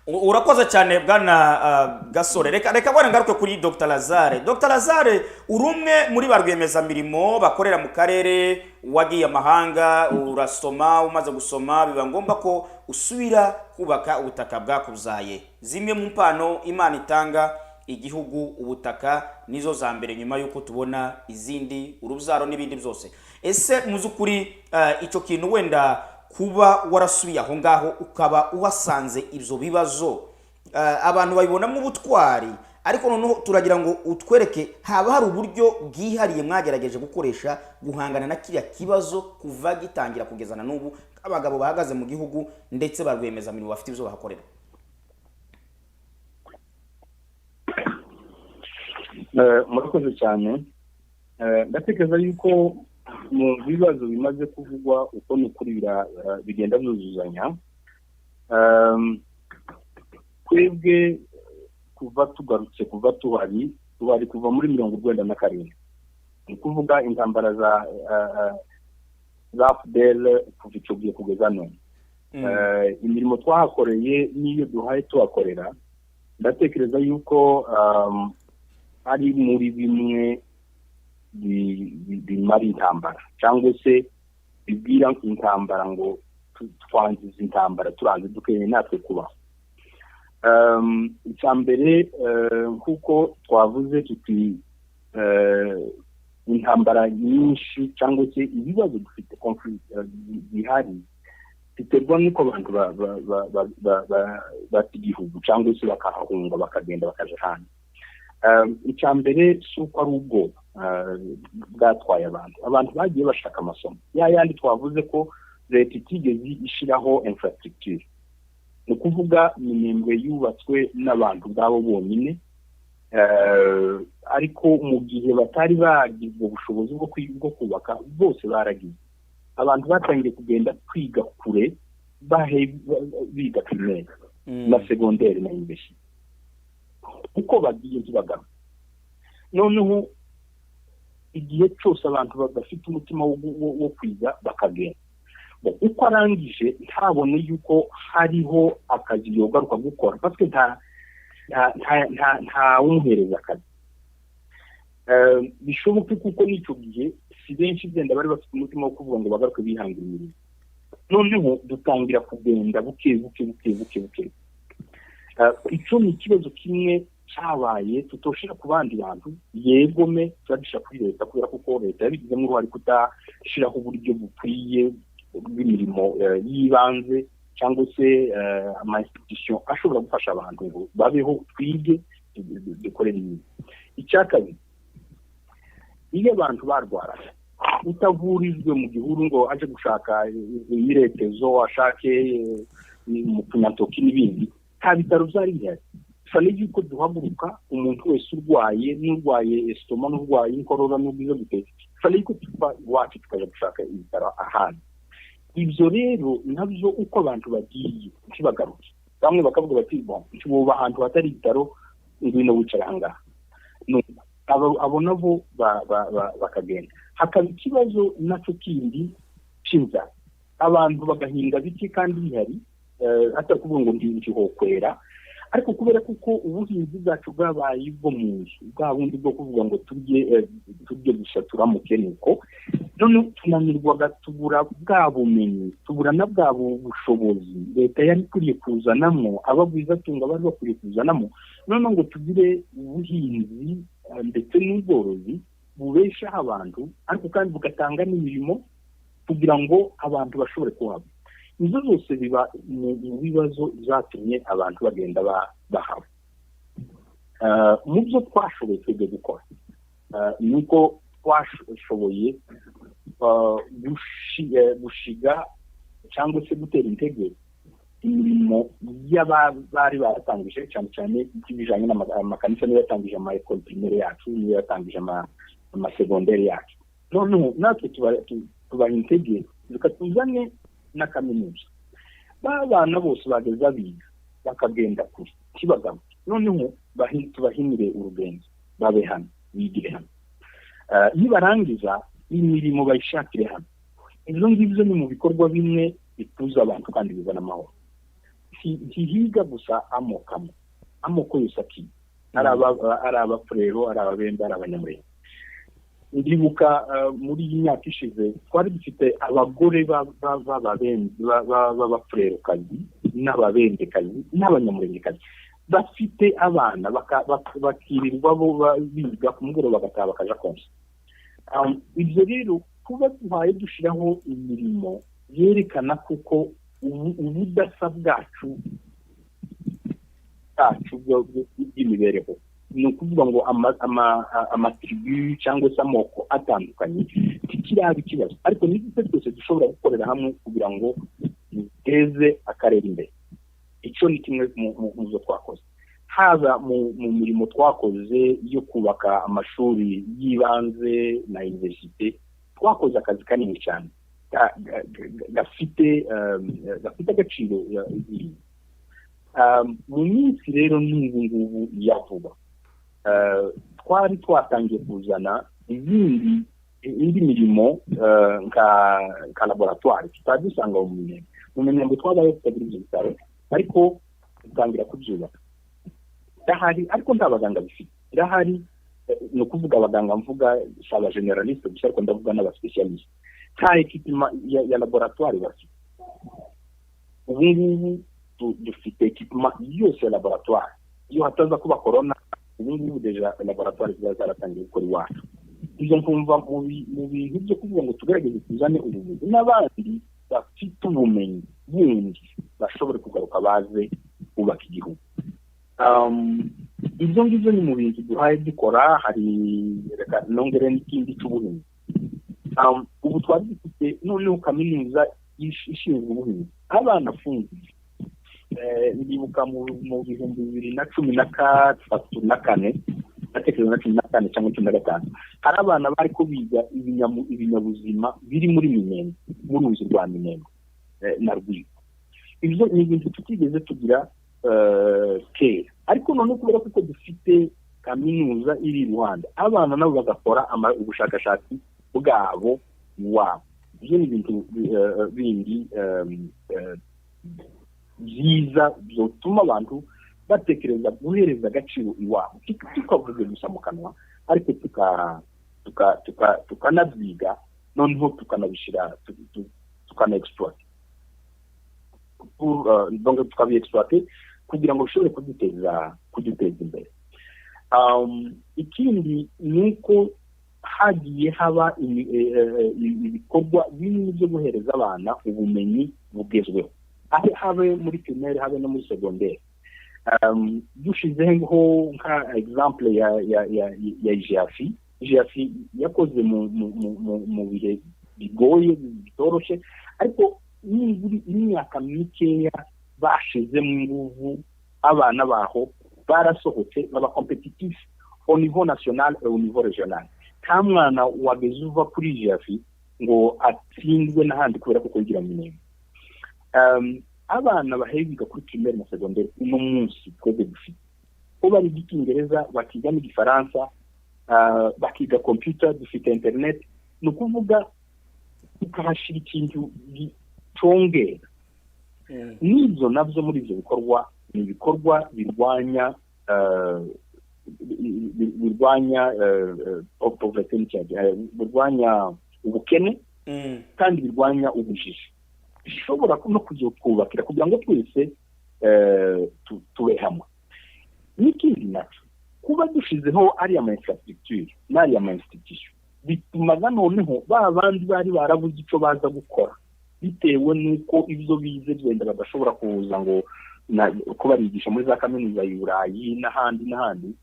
Speaker 1: Urakoze cyane bwana Gasore reka bwana ngaruke kuri Dr Lazare urumwe muri barwemeza mirimo bakorera mu karere wagiye amahanga urasoma umaze gusoma biba ngomba ko usubira kubaka ubutaka bwakuzaye zimwe mu mpano Imana itanga igihugu ubutaka nizo za mbere nyuma yuko tubona izindi urubyaro n'ibindi byose ese muzukuri ico kintu wenda kuba warasubiye aho ngaho ukaba uwasanze ibyo bibazo abantu babibonamo ubutwari ariko noneho turagira ngo utwereke haba hari uburyo bwihariye mwagerageje gukoresha guhangana na kiriya kibazo kuva gitangira kugezana n'ubu abagabo bahagaze mu gihugu ndetse barwemeza mirimo bafite ibyo bahakorera.
Speaker 2: Murakoze cyane ndatekereza yuko mu bibazo bimaze kuvugwa uko n'ukuri bigenda byuzuzanya twebwe kuva tugarutse kuva tuhari kuva muri 1997 ni kuvuga intambara za FDL kuva icyo gihe kugeza none imirimo twahakoreye n'iyo duhaye tuhakorera ndatekereza yuko ari muri bimwe bimara intambara cyangwa se bibwira intambara ngo twangiza intambara turanze dukeneye natwe kubaho. Icya mbere kuko twavuze tuti intambara nyinshi cyangwa se ibibazo dufite bihari biterwa n'uko abantu bata igihugu cyangwa se bakahahunga bakagenda bakaja hanze. Icya mbere si uko ari ubwoba bwatwaye abantu bagiye bashaka amasomo yandi twavuze ko leta itigeze ishyiraho infrastructure ni ukuvuga iminembwe yubatswe n'abantu ubwabo bonyine ariko mu gihe batari bagize ubushobozi bwo kubaka bose baragize abantu batangiye kugenda kwiga kure biga primaire na secondaire na university uko bagiye zibagana noneho igihe cyose abantu badafite umutima wo kwiga bakagenda uko arangije ntabone yuko hariho akazi yogaruka gukora parce nta umuhereza akazi. Bishoboke kuko n'icyo gihe si benshi byenda bari bafite umutima wo kuvuga ngo bagaruke bihangira imirimo. Noneho dutangira kugenda buke. Icyo ni ikibazo kimwe cyabaye tutoshira ku bandi bantu, yegome turabisha kuri leta kubera kuko leta yabigizemo uruhare kudashiraho uburyo bukwiye bw'imirimo y'ibanze cyangwa se ama-institution ashobora gufasha abantu ngo babeho twige dukorera imirimo. Icyakabiri, iyo abantu barwara utavurijwe mu gihuru ngo aje gushaka imiretezo ashake mu kunyantoki n'ibindi, nta bitaro byari bihari. Fale yuko duhaguruka umuntu wese urwaye, n'urwaye estoma, n'urwaye inkorora n'ubwiza gute, fale yuko tuva iwacu tukaja gushaka ibitaro ahandi. Ibyo rero nabyo uko abantu bagiye ntibagaruke, bamwe bakavuga bati bon tuba ahantu hatari ibitaro ngwino wicara ahangaha, abo nabo bakagenda. Hakaba ikibazo nacyo kindi cy'inzara, abantu bagahinga bike kandi bihari atakuvuga ngo ndihokwera, ariko kubera kuko ubuhinzi bwacu bwabaye bwo mu nzu bwa bundi bwo kuvuga ngo turye gusa turamuke nuko none tunanirwaga, tubura bwa bumenyi, tubura na bwa bushobozi leta yari kuriye kuzanamo, abagwiza tunga bari bakuriye kuzanamo, none ngo tugire ubuhinzi ndetse n'ubworozi bubeshaho abantu, ariko kandi bugatanga n'imirimo kugira ngo abantu bashobore kuhaba. Izo zose biba mu bibazo byatumye abantu bagenda bahaba. Mu byo twashoboye twebwe gukora nuko twashoboye gushiga cyangwa se gutera intege imirimo y'abari baratangije, cyane cyane ibijanye n'amakanisa niyo yatangije ama-école primaire yacu, niyo yatangije ama-secondaire yacu. Noneho natwe tubaha intege tukatuzane na kaminuza. Babana bose bageze abiga bakagenda kuri Kibagamo, noneho tubahinire urugendo babe hano bigire hano, nibarangiza imirimo bayishakire hano. Ibyo ngibyo ni mu bikorwa bimwe bituza abantu kandi bizana amahoro. Ntihiga gusa amoko yose aki, ari abafurero, ari ababembe, ari abanyamurenge. Ndibuka muri iyi myaka ishize twari dufite abagore b'abafurerekazi n'ababendekazi n'abanyamurengekazi bafite abana bakirirwa bo biga ku mugoroba bagataha bakaja konsa. Ibyo rero kuba duhaye dushiraho imirimo yerekana kuko ubudasa bwacu bw'imibereho, ni ukuvuga ngo amatribu cyangwa se amoko atandukanye kikiraba ikibazo, ariko n'ibyo twese dushobora gukorera hamwe kugira ngo duteze akarere imbere. Icyo ni kimwe mu zo twakoze, haba mu mirimo twakoze yo kubaka amashuri y'ibanze na universite. Twakoze akazi kanini cyane gafite agaciro. Mu minsi rero n'ubu ngubu yavuba twari twatangiye kuzana indi mirimo nka laboratoire tutari dusanga mu Minembwe twabaye tutagira ibyo bitaro, ariko dutangira kubyubaka. Irahari ariko nta baganga bifite, irahari ni ukuvuga abaganga mvuga si aba generaliste gusa, ariko ndavuga n'abaspecialiste. Nta ekipima ya laboratoire bafite. Ubu ngubu dufite ekipima yose ya laboratoire. Iyo hataza kuba corona, ubu ngubu deja laboratoire zaratangiye gukora iwacu. Ibyo nkumva mu bintu byo kuvuga ngo tugerageze kuzane ubuvuzi n'abandi bafite ubumenyi bundi bashobore kugaruka baze kubaka igihugu. Ibyo ngibyo ni mu bintu duhaye dukora. Hari reka nongere n'ikindi cy'ubuhinzi. Ubu twari dufite noneho kaminuza ishinzwe ubuhinzi, abana fungiye. Ndibuka mu 2013 natekereza na 14 cyangwa 15 hari abana bari ko biga ibinyabuzima biri muri Minembwe, mu ruzi rwa Minembwe na Rwigo. Ibyo ni ibintu tutigeze tugira kera, ariko none kubera ko dufite kaminuza iri Rwanda, abana nabo bagakora ubushakashatsi bwabo wabo. ibyo ni ibintu bindi byiza byotuma abantu batekereza guhereza agaciro iwabo tukavuga gusa mu kanwa ariko tukanabyiga noneho tukanabishyira tukana-exploit donc tukabi-exploiter kugira ngo bishobore kuduteza imbere. Ikindi ni uko hagiye haba ibikorwa binini byo guhereza abana ubumenyi bugezweho, habe muri primaire habe no muri secondaire. Dushizeho nka example ya GFI yakoze mu bihe bigoye bitoroshye, ariko niburi imyaka mikeya bashizemo inguvu abana baho barasohotse baba competitif au niveau national et au niveau régional. Nta mwana wageze uva kuri GFI ngo atsindwe n'ahandi kubera ko kugira minini. Abana bahebiga kuri primaire na secondaire uno munsi twebwe dufite ko bari icyongereza bakiga n'igifaransa, bakiga computer, dufite internet, no kuvuga tukahashira ikintu gitongera. Nizo nabyo muri ibyo bikorwa ni ibikorwa birwanya poverty, birwanya ubukene kandi birwanya ubujiji. Bishobora no kuzokubakira kugira ngo twese tube hamwe. N'ikindi nacyo kuba dushizeho ari ama infrastructure n'ari ama institution bituma noneho bandi bari barabuze icyo baza gukora bitewe n'uko ibyo bize byenda badashobora kuza ngo ko barigisha muri za kaminuza y'Uburayi n'ahandi,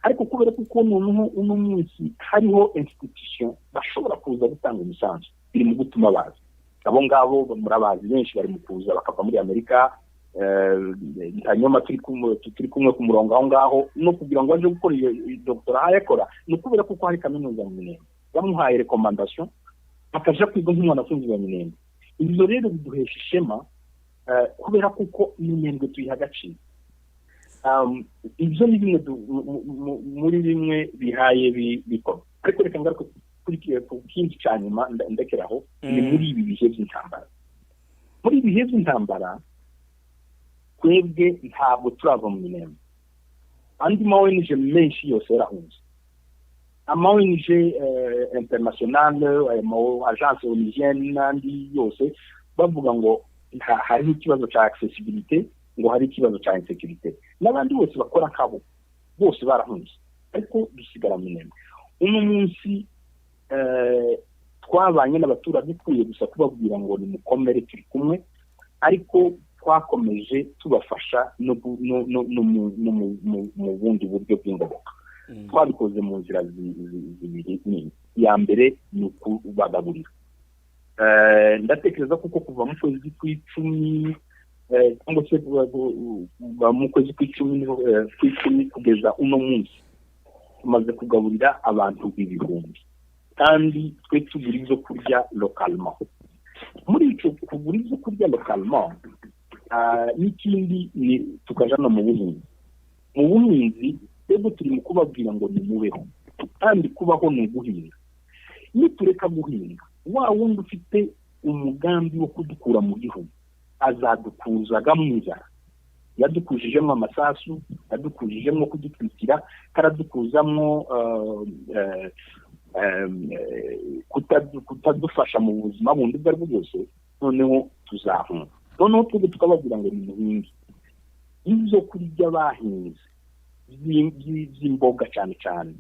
Speaker 2: ariko kubera ko noneho uno munsi hariho institution bashobora kuza gutanga umusanzu biri mu gutuma baza. Abo ngabo murabazi benshi bari mu kuza bakava muri Amerika, hanyuma turi kumwe ku murongo aho ngaho no kugira ngo aje gukora iyo doctorat yakora, no kubera ko hari kaminuza mu Minembwe bamuhaye recommandation akaja kwiga nk'umwana afunzwe mu Minembwe. Ibyo rero biduhesha ishema kubera kuko Minembwe tuyiha agaciro. Ibyo ni bimwe muri bimwe bihaye bikora, ariko reka ngaruka kuri kindi cyanyuma ndekeraho ni muri ibi bihe by'intambara. Muri ibi bihe by'intambara twebwe ntabwo turava mu Minembwe. Andi ma ONG menshi yose yarahunze, ama ONG internationale, ama agence onusienne n'andi yose bavuga ngo hari ikibazo cya accessibility, ngo hari ikibazo cya insecurity, n'abandi bose bakora nkabo bose barahunze, ariko dusigara mu Minembwe. Uno munsi twabanye n'abaturage kuye gusa kubabwira ngo ni mukomere turi kumwe, ariko twakomeje tubafasha no mu bundi buryo bw'ingoboka. Twabikoze mu nzira zibiri nini. Ya mbere ni ukubagaburira. Ndatekereza kuko kuva mu kwezi kw'icumi cyangwa se mu kwezi kw'icumi kugeza uno munsi tumaze kugaburira abantu ibihumbi, kandi twe tugura ibyo kurya localement. Muri icyo kugura ibyo kurya localement n'ikindi tukaja no mu buhinzi. Mu buhinzi rero turi mu kubabwira ngo nimubeho, kandi kubaho ni uguhinga. Nitureka guhinga, wa wundi ufite umugambi wo kudukura mu gihugu azadukuzaga mu nzara. Yadukujijemo amasasu, yadukujijemo kudutwikira, karadukuzamo kutadufasha mu buzima bundi bwa bwose. Noneho tuzahunga. Noneho twebwe tukababwira ngo nimuhinge ibyo kurya bahinze by'imboga cyane cyane.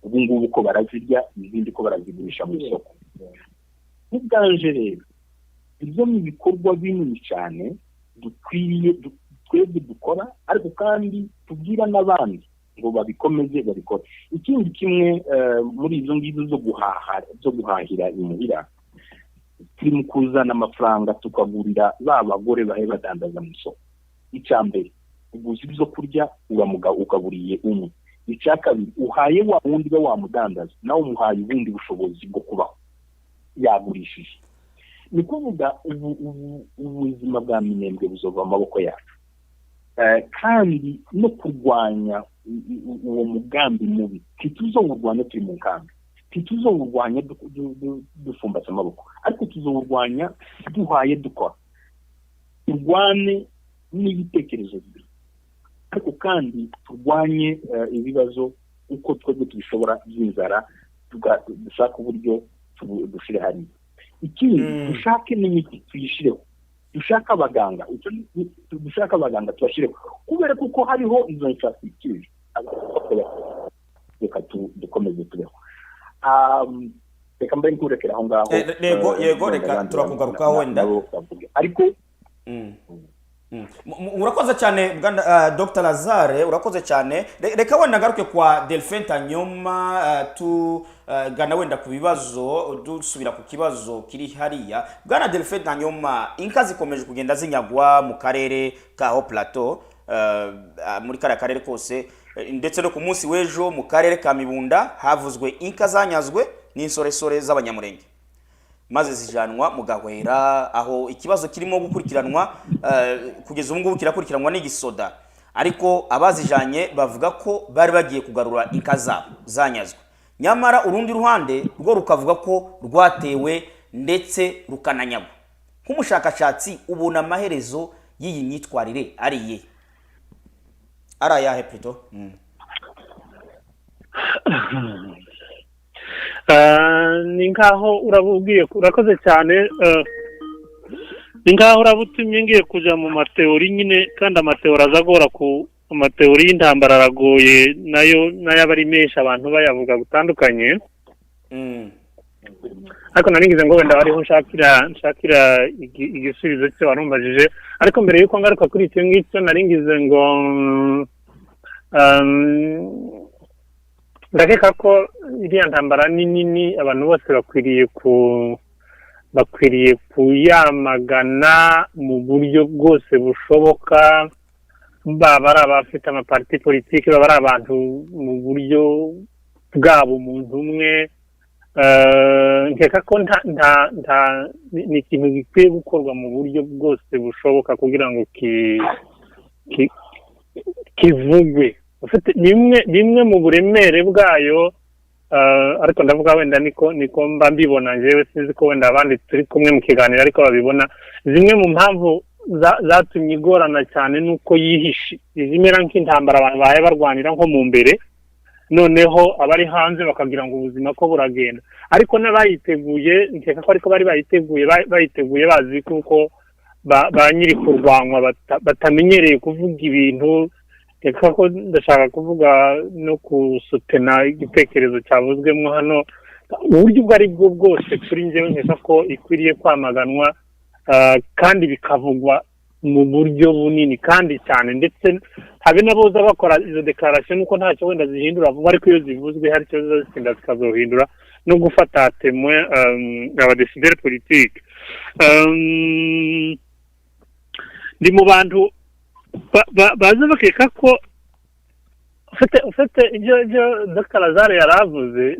Speaker 2: Ubu ngubu ko barazirya, izindi ko barazigurisha mu isoko. Ubwanje rero ibyo ni ibikorwa binini cyane dukwiriye twebwe dukora, ariko kandi tubwira n'abandi ngo babikomeze babikora. Ikindi kimwe muri izo ngizo zo guhahira imuhira, turi mu kuzana amafaranga tukagurira ba bagore bahe badandaza mu isoko. Icya mbere uguze ibyo kurya ugaburiye umwe. Icya kabiri uhaye wa wundi we wamudandaza, nawe umuhaye ubundi bushobozi bwo kubaho yagurishije. Ni kuvuga ubuzima bwa Minembwe buzova amaboko yacu, kandi no kurwanya uwo mugambi mubi ntituzowurwanya turi mu nkambi. ntituzowurwanya dufumbatse amaboko ariko tuzowurwanya duhaye dukora turwane n'ibitekerezo bibiri ariko kandi turwanye ibibazo uko twebwe tubishobora by'inzara dushaka uburyo dushire hariya ikindi dushake n'imiti tuyishireho dushaka abaganga tubashireho kubera kuko hariho izo infrastructure reka dukomeze tubeho reka mbaye nkurekera aho ngaho
Speaker 1: yego reka turakugarukaho wenda
Speaker 2: ariko
Speaker 1: urakoze cyane Dr Lazare urakoze cyane reka wenda ngaruke kwa Delphin Tanyoma tugana wenda ku bibazo dusubira ku kibazo kiri hariya bwana Delphin Tanyoma inka zikomeje kugenda zinyagwa mu karere ka Haut Plateau muri karere kose ndetse no ku munsi w'ejo mu karere ka Mibunda havuzwe inka zanyazwe n'insoresore z'abanyamurenge maze zijanwa mu Gahwera aho ikibazo kirimo gukurikiranwa kugeza ubu ngubu kirakurikiranwa n'igisoda ariko abazijanye bavuga ko bari bagiye kugarura inka zabo zanyazwe nyamara urundi ruhande rwo rukavuga ko rwatewe ndetse rukananyagwa nk'umushakashatsi ubona amaherezo y'iyi myitwarire ariye arayahe plutôt
Speaker 4: ni nkaho urabubwiye urakoze cyane ni nkaho urabutumye ngiye kuja mu mateori nyine kandi amateori azagora ku amateori y'intambara aragoye nayo abari menshi abantu bayavuga gutandukanye ariko naringize ngo wenda bariho nshakira igisubizo cyo warumbajije ariko mbere yuko ngaruka kuri icyo ngicyo naringize ngo ndakeka ko iriya ntambara nini abantu bose bakwiriye kuyamagana mu buryo bwose bushoboka baba ari abafite amaparti politiki baba ari abantu mu buryo bwabo umuntu umwe nkeka ko ni ikintu gikwiye gukorwa mu buryo bwose bushoboka kugira ngo kivugwe bimwe mu buremere bwayo ariko ndavuga wenda niko mba mbibona njyewe sinzi ko wenda abandi turi kumwe mu kiganiro ariko babibona zimwe mu mpamvu zatumye igorana cyane nuko yihishe izimera nk'intambara abantu bahaye barwanira nko mu mbere noneho abari hanze bakagira ngo ubuzima ko buragenda ariko n'abayiteguye nkeka ko ariko bari bayiteguye bazi kuko ba nyiri kurwanwa batamenyereye kuvuga ibintu reka ko ndashaka kuvuga no kusutena igitekerezo cyavuzwemo hano uburyo ubwo ari bwo bwose kuri njyewe nkeka ko ikwiriye kwamaganwa kandi bikavugwa mu buryo bunini kandi cyane ndetse habe n'aboza bakora izo declaration nuko ntacyo wenda zihindura vuba ariko iyo zivuzwe hari icyo zitsinda zikazohindura no gufata témoin abadecideur politique ndi mu bantu baza bakeka ko ufite ibyo Dr Lazare yaravuze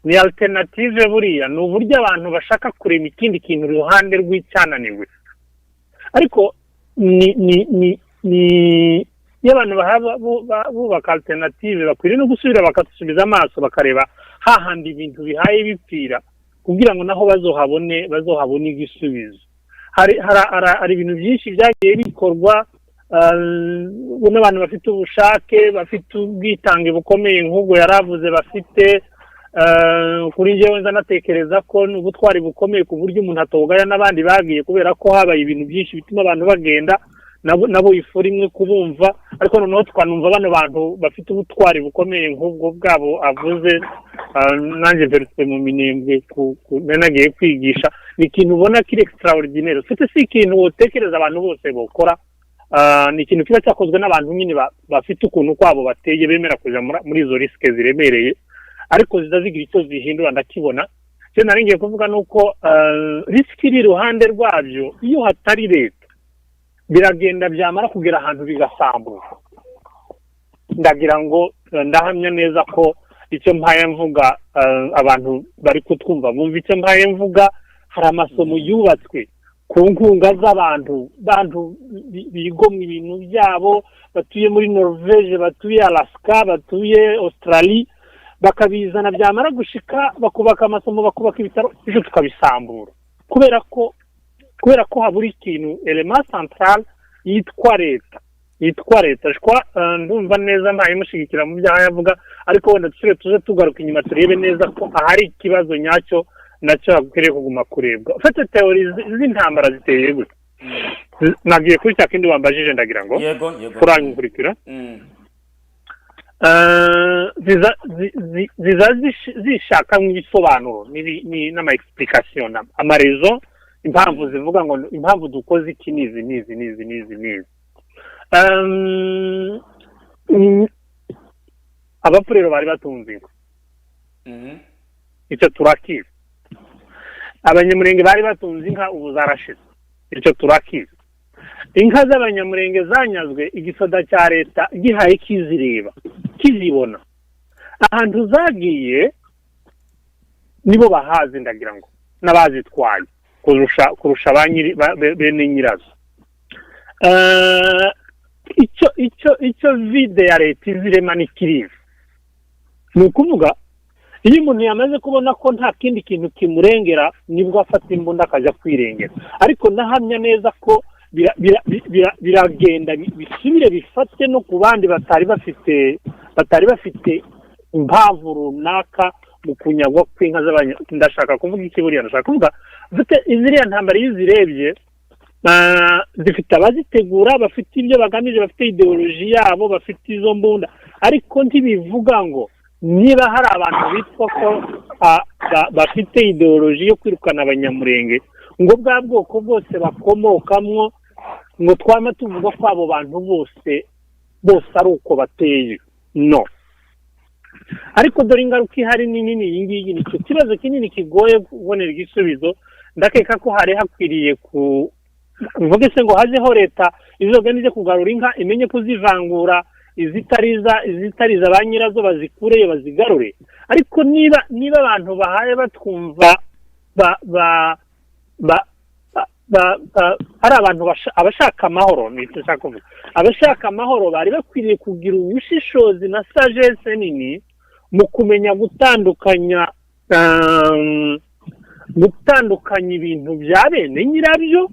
Speaker 4: ni alternative buriya ni uburyo abantu bashaka kurema ikindi kintu iruhande rw'icyananiwe ariko ni y'abantu bubaka alternative bakwiriye no gusubira bakasubiza amaso bakareba hahandi ibintu bihaye bipfira kugira ngo naho bazohabone igisubizo hari ibintu byinshi byagiye bikorwa n'abantu bafite ubushake bafite ubwitange bukomeye nk'ubwo yaravuze bafite kuri njyewe nzanatekereza ko n'ubutwari bukomeye ku buryo umuntu atogaya n'abandi bagiye kubera ko habaye ibintu byinshi bituma abantu bagenda nabo ifuri imwe kubumva ariko noneho twanumva bano bantu bafite ubutwari bukomeye nk'ubwo bwabo avuze nanjye verite mu minembwe nagiye kwigisha ni ikintu ubona kiri extraordinaire ufite si ikintu wotekereza abantu bose bokora ni ikintu kiba cyakozwe n'abantu nyine bafite ukuntu kwabo bateye bemera kuja muri izo risike ziremereye ariko zizazigira icyo zihindura ndakibona cyo naringiye kuvuga nuko risike iri iruhande rwabyo iyo hatari leta biragenda byamara kugera ahantu bigasambura ndagira ngo ndahamya neza ko icyo mpaye mvuga abantu bari kutwumva bumva icyo mpaye mvuga hari amasomo yubatswe ku nkunga z'abantu bigomwa ibintu byabo batuye muri Norvège batuye Alaska batuye Australie bakabizana byamara gushika bakubaka amasomo bakubaka ibitaro ejo tukabisambura kubera ko habura ikintu element central yitwa leta ndumva neza ntayimushigikira mu byaha yavuga ariko wenda tuze tugaruka inyuma turebe neza ko ahari ikibazo nyacyo nacyo hakwiriye kuguma kurebwa ufite teori z'intambara ziteye gute nagiye kuri cya kindi wambajije ndagira ngo
Speaker 1: yego
Speaker 4: kurankurikira ziza zishaka nk'ibisobanuro n'ama explication amarezo impamvu zivuga ngo impamvu dukoze iki nizi abapurero bari batunze inka icyo turakizi abanyamurenge bari batunze inka ubu zarashize icyo turakizi inka z'abanyamurenge zanyazwe igisoda cya leta gihaye kizireba kizibona ahantu zagiye nibo bahazi ndagira ngo n'abazitwaye kurusha bene nyirazo icyo vide ya leta izirema n'ikirivu ni ukuvuga iyo umuntu yamaze kubona ko nta kindi kintu kimurengera nibwo afata imbunda akajya kwirengera ariko nahamya neza ko biragenda bisubire bifate no ku bandi batari bafite impamvu runaka mu kunyagwa kw'inka ndashaka kuvuga iki buriya ndashaka kuvuga iziriya ntambara iyo uzirebye zifite abazitegura bafite ibyo bagamije bafite ideoloji yabo bafite izo mbunda ariko ntibivuga ngo niba hari abantu bitwa ko bafite ideoloji yo kwirukana abanyamurenge ngo bwa bwoko bwose bakomokamwo ngo twama tuvuga ko abo bantu bose ari uko bateye no ariko dore ingaruka ihari ni nini iyi ngiyi ni cyo kibazo kinini kigoye kubonera igisubizo ndakeka ko hari hakwiriye mvuge se ngo hajeho leta izoganize kugarura inka imenye kuzivangura izitariza ba nyirazo bazikureyo bazigarure ariko niba abantu bahaye batwumva ari abantu abashaka amahoro nishaka kuvuga abashaka amahoro bari bakwiriye kugira ubushishozi na sagesse nini mu kumenya gutandukanya ibintu bya bene nyirabyo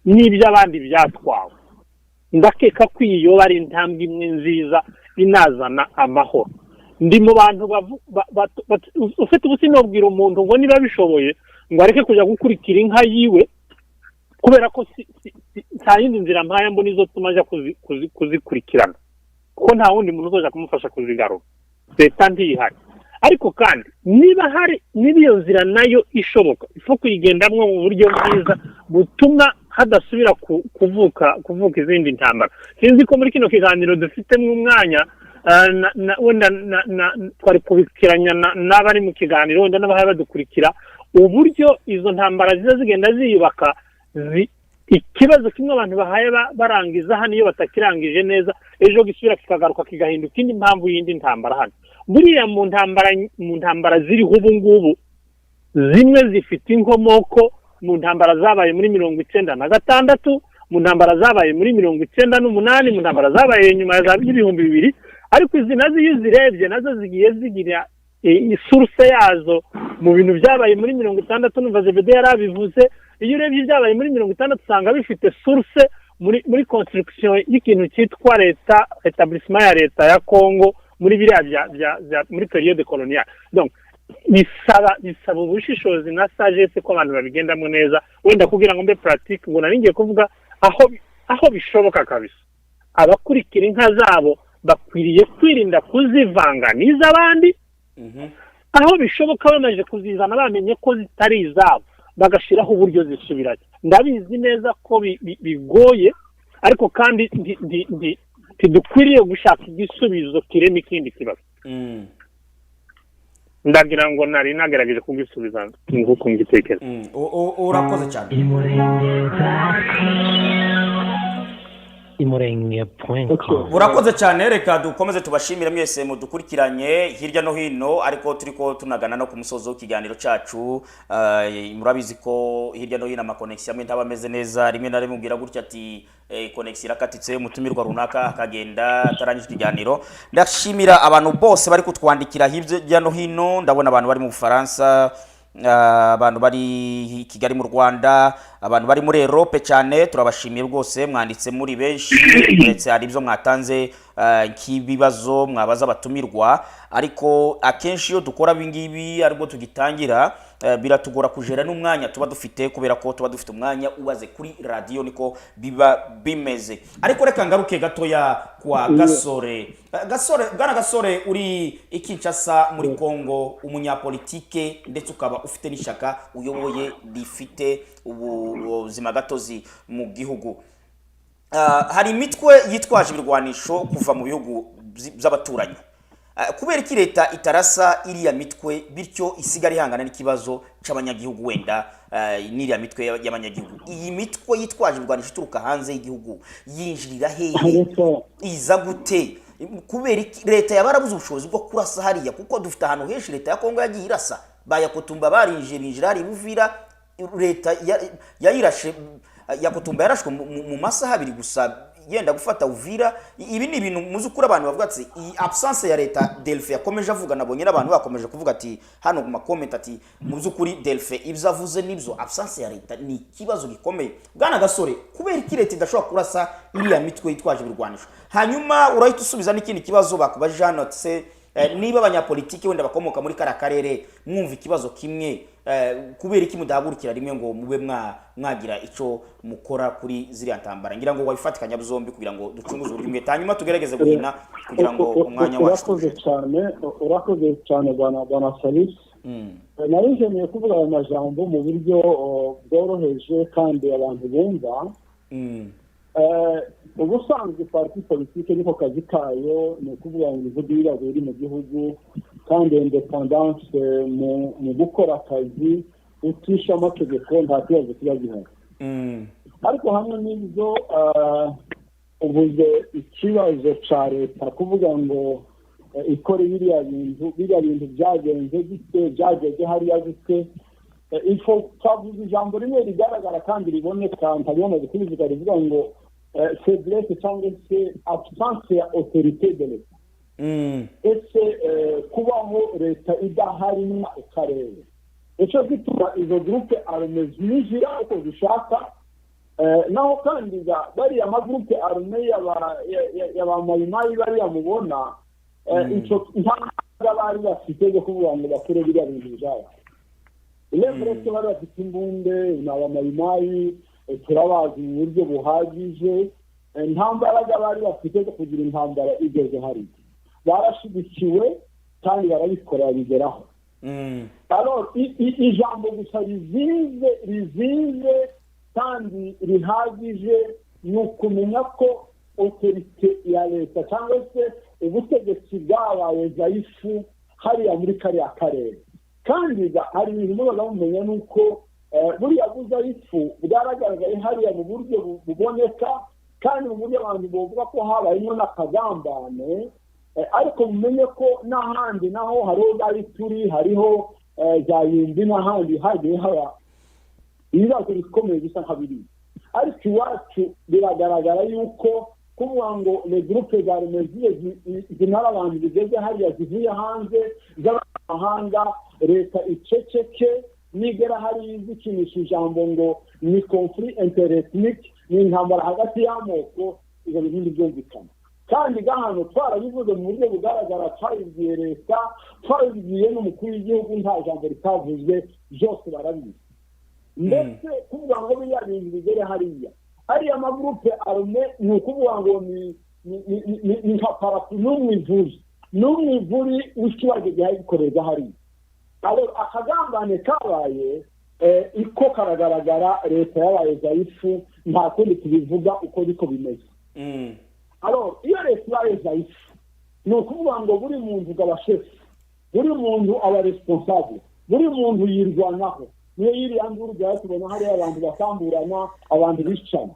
Speaker 4: n'iby'abandi byatwawe ndakeka ko iyo bari intambwe imwe nziza inazana amahoro ndi mu bantu ufite ubusinobwira umuntu ngo niba bishoboye ngo areke kujya gukurikira inka yiwe kubera ko nta yindi nzira mpaya mbona izo tuma ajya kuzikurikirana kuko nta wundi muntu uzoja kumufasha kuzigarura leta ntihari ariko kandi niba iyo nzira nayo ishoboka ifo kuyigendamwo mu buryo bwiza butuma hadasubira kuvuka izindi ntambara sinzi ko muri kino kiganiro dufitemo umwanya wenda twari kubikiranya n'abari mu kiganiro wenda n'abahaye badukurikira uburyo izo ntambara ziza zigenda ziyubaka ikibazo kimwe abantu bahaye barangiza hano iyo batakirangije neza ejo gisubira kikagaruka kigahinduka indi mpamvu y'indi ntambara hano buriya mu ntambara ziriho ubu ngubu zimwe zifite inkomoko mu ntambara zabaye muri 1996 mu ntambara zabaye muri 1998 mu ntambara zabaye nyuma ya 2000 ariko izi nazo iyo zirebye nazo zigiye zigira source yazo mu bintu byabaye muri 60 numva ZBD yarabivuze iyo urebye ibyabaye muri 60 usanga bifite source muri construction y'ikintu cyitwa leta etablissement ya leta ya Congo muri biriya muri periode coloniale donc bisaba ubushishozi na sagesse ko abantu babigendamo neza wenda kugira ngo mbe pratique ngo naringiye kuvuga aho bishoboka kabisa abakurikira inka zabo bakwiriye kwirinda kuzivanga n'iz'abandi aho bishoboka bamaze kuzizana bamenye ko zitari izabo bagashiraho uburyo zisubiranye ndabizi neza ko bigoye ariko kandi ntidukwiriye gushaka igisubizo kirema ikindi kibazo ndagira ngo nari nagerageje kubisubiza nk'uko ngitekereza
Speaker 1: urakoze cyane
Speaker 5: imurenge.com.
Speaker 1: Burakoze cyane, reka dukomeze tubashimira mwese mudukurikiranye hirya no hino, ariko turiko tunagana no ku musozo w'ikiganiro cacu. Murabizi ko hirya no hino ama connection amwe ntaba ameze neza, rimwe na rimwe ubwira gutya ati connection irakatitse, umutumirwa runaka akagenda atarangije ikiganiro. Ndashimira abantu bose bari kutwandikira hirya no hino, ndabona abantu bari mu Bufaransa, abantu bari Kigali mu Rwanda, abantu bari muri Europe cyane, turabashimiye rwose, mwanditse muri benshi, ndetse hari ibyo mwatanze nk'ibibazo mwabaza abatumirwa, ariko akenshi iyo dukora bingibi ariko tugitangira biratugora kujera n'umwanya tuba dufite, kubera ko tuba dufite umwanya ubaze kuri radio, niko biba bimeze. Ariko reka ngaruke gatoya kwa Gasore Gasore, uri Kinshasa muri Kongo, umunyapolitike ndetse ukaba ufite n'ishaka uyoboye rifite ubuzima gatozi mu gihugu. Hari imitwe yitwaje ibirwanisho kuva mu bihugu by'abaturanyi. Kubera iki leta itarasa iriya mitwe bityo isigara ihangana n'ikibazo c'abanyagihugu, wenda n'iriya mitwe y'abanyagihugu? Iyi mitwe yitwaje ibirwanisho ituruka hanze y'igihugu yinjirira hehe, iza gute? Kubera leta yabarabuze ubushobozi bwo kurasa hariya, kuko dufite ahantu henshi leta ya Kongo yagiye irasa, bayakutumba binjira hari Buvira, leta yayirashe yakutumba yarashwe mu masaha abiri gusa yenda gufata Uvira. Ibi ni ibintu muzukura abantu bavuga ati iyi absence ya leta. Delphi yakomeje avuga, nabonye n'abantu bakomeje kuvuga ati hano ku comment ati muzukuri Delphi ibyo avuze nibyo, absence ya leta ni kibazo gikomeye. Bwana Gasore, kubera iki leta idashobora kurasa iriya mitwe yitwaje ibirwanisho? Hanyuma urahita usubiza n'ikindi kibazo bakubajije hano, ati niba abanyapolitiki wenda bakomoka muri karere mwumva ikibazo kimwe, kubera iki mudahagurukira rimwe ngo mube mwagira ico mukora kuri ziriya ntambara? Ngira ngo wabifatikanya byombi kugira ngo ducunguze uburyo, hanyuma tugerageze guhina kugira ngo umwanya wacu.
Speaker 3: Urakoze cyane bwana Salis. Narinjemeye kuvuga aya majambo mu buryo bworoheje kandi abantu bumva. Ubusanzwe parti politique niko kazi kayo, ni ukuvuga ngo ivuga ibibazo biri mu gihugu kandi independence mu gukora akazi utisha amategeko, nta kibazo kiba gihari. Ariko hamwe n'ibyo ubuze ikibazo ca leta kuvuga ngo ikore biriya bintu byagenze gite, byageze hariya gite. Ifo twavuze ijambo rimwe rigaragara kandi riboneka, ntabona kubivuga, rivuga ngo faiblesse cyangwa se absence ya autorité de l'État. Ese kubaho leta idahari mu karere, icyo gituma izo groupe armée zinjira uko zishaka, naho kandi bariya amagroupe armée y'abamayimayi bariya mubona, icyo ntabwo bari bafite byo kuvuga ngo bakore biriya bintu byabo. Uretse bari bafite imbunde, ni abamayimayi, turabazi mu buryo buhagije, nta mbaraga bari bafite zo kugira intambara igeze hariya. Barashigikiwe kandi barabikora bigeraho. Ijambo gusa rizize kandi rihagije ni ukumenya ko autorité ya leta cyangwa se ubutegetsi bwabaye zaifu hariya muri kariya karere. Kandi hari ibintu mubaga mumenya nuko buriya buzaifu bwaragaragaye hariya mu buryo buboneka kandi mu buryo abantu bavuga ko habayemo n'akagambane, ariko mumenye ko n'ahandi naho hariho bari turi, hariho za Yindi n'ahandi hagiye haba ibibazo bikomeye bisa nka biriya. Ariko iwacu biragaragara yuko kuvuga ngo les groupes armées zinara abantu bigeze hariya zivuye hanze z'amahanga, leta iceceke nigera hari izikinisha ijambo ngo ni conflit interethnique, ni intambara hagati y'amoko, ibyo bindi byumvikana. Kandi gahano twarabivuze mu buryo bugaragara, twabibwiye leta, twabibwiye n'umukuru w'igihugu, nta jambo ritavuzwe, byose barabizi. Ndetse kuvuga ngo biriya bintu bigere hariya amagroupe armée, ni ukuvuga ngo ni nka paraplu n'umwivuri w'ikibazo gihaye gikorerwa hariya. Akagambane kabaye iko karagaragara, leta yabaye zaifu, nta kundi tubivuga uko niko bimeze. Iyo leta yabaye zaifu, ni ukuvuga ngo buri muntu aba shefu, buri muntu aba responsable, buri muntu yirwanaho, niyo yiri anduru byatubona hari abantu basamburana abantu bicana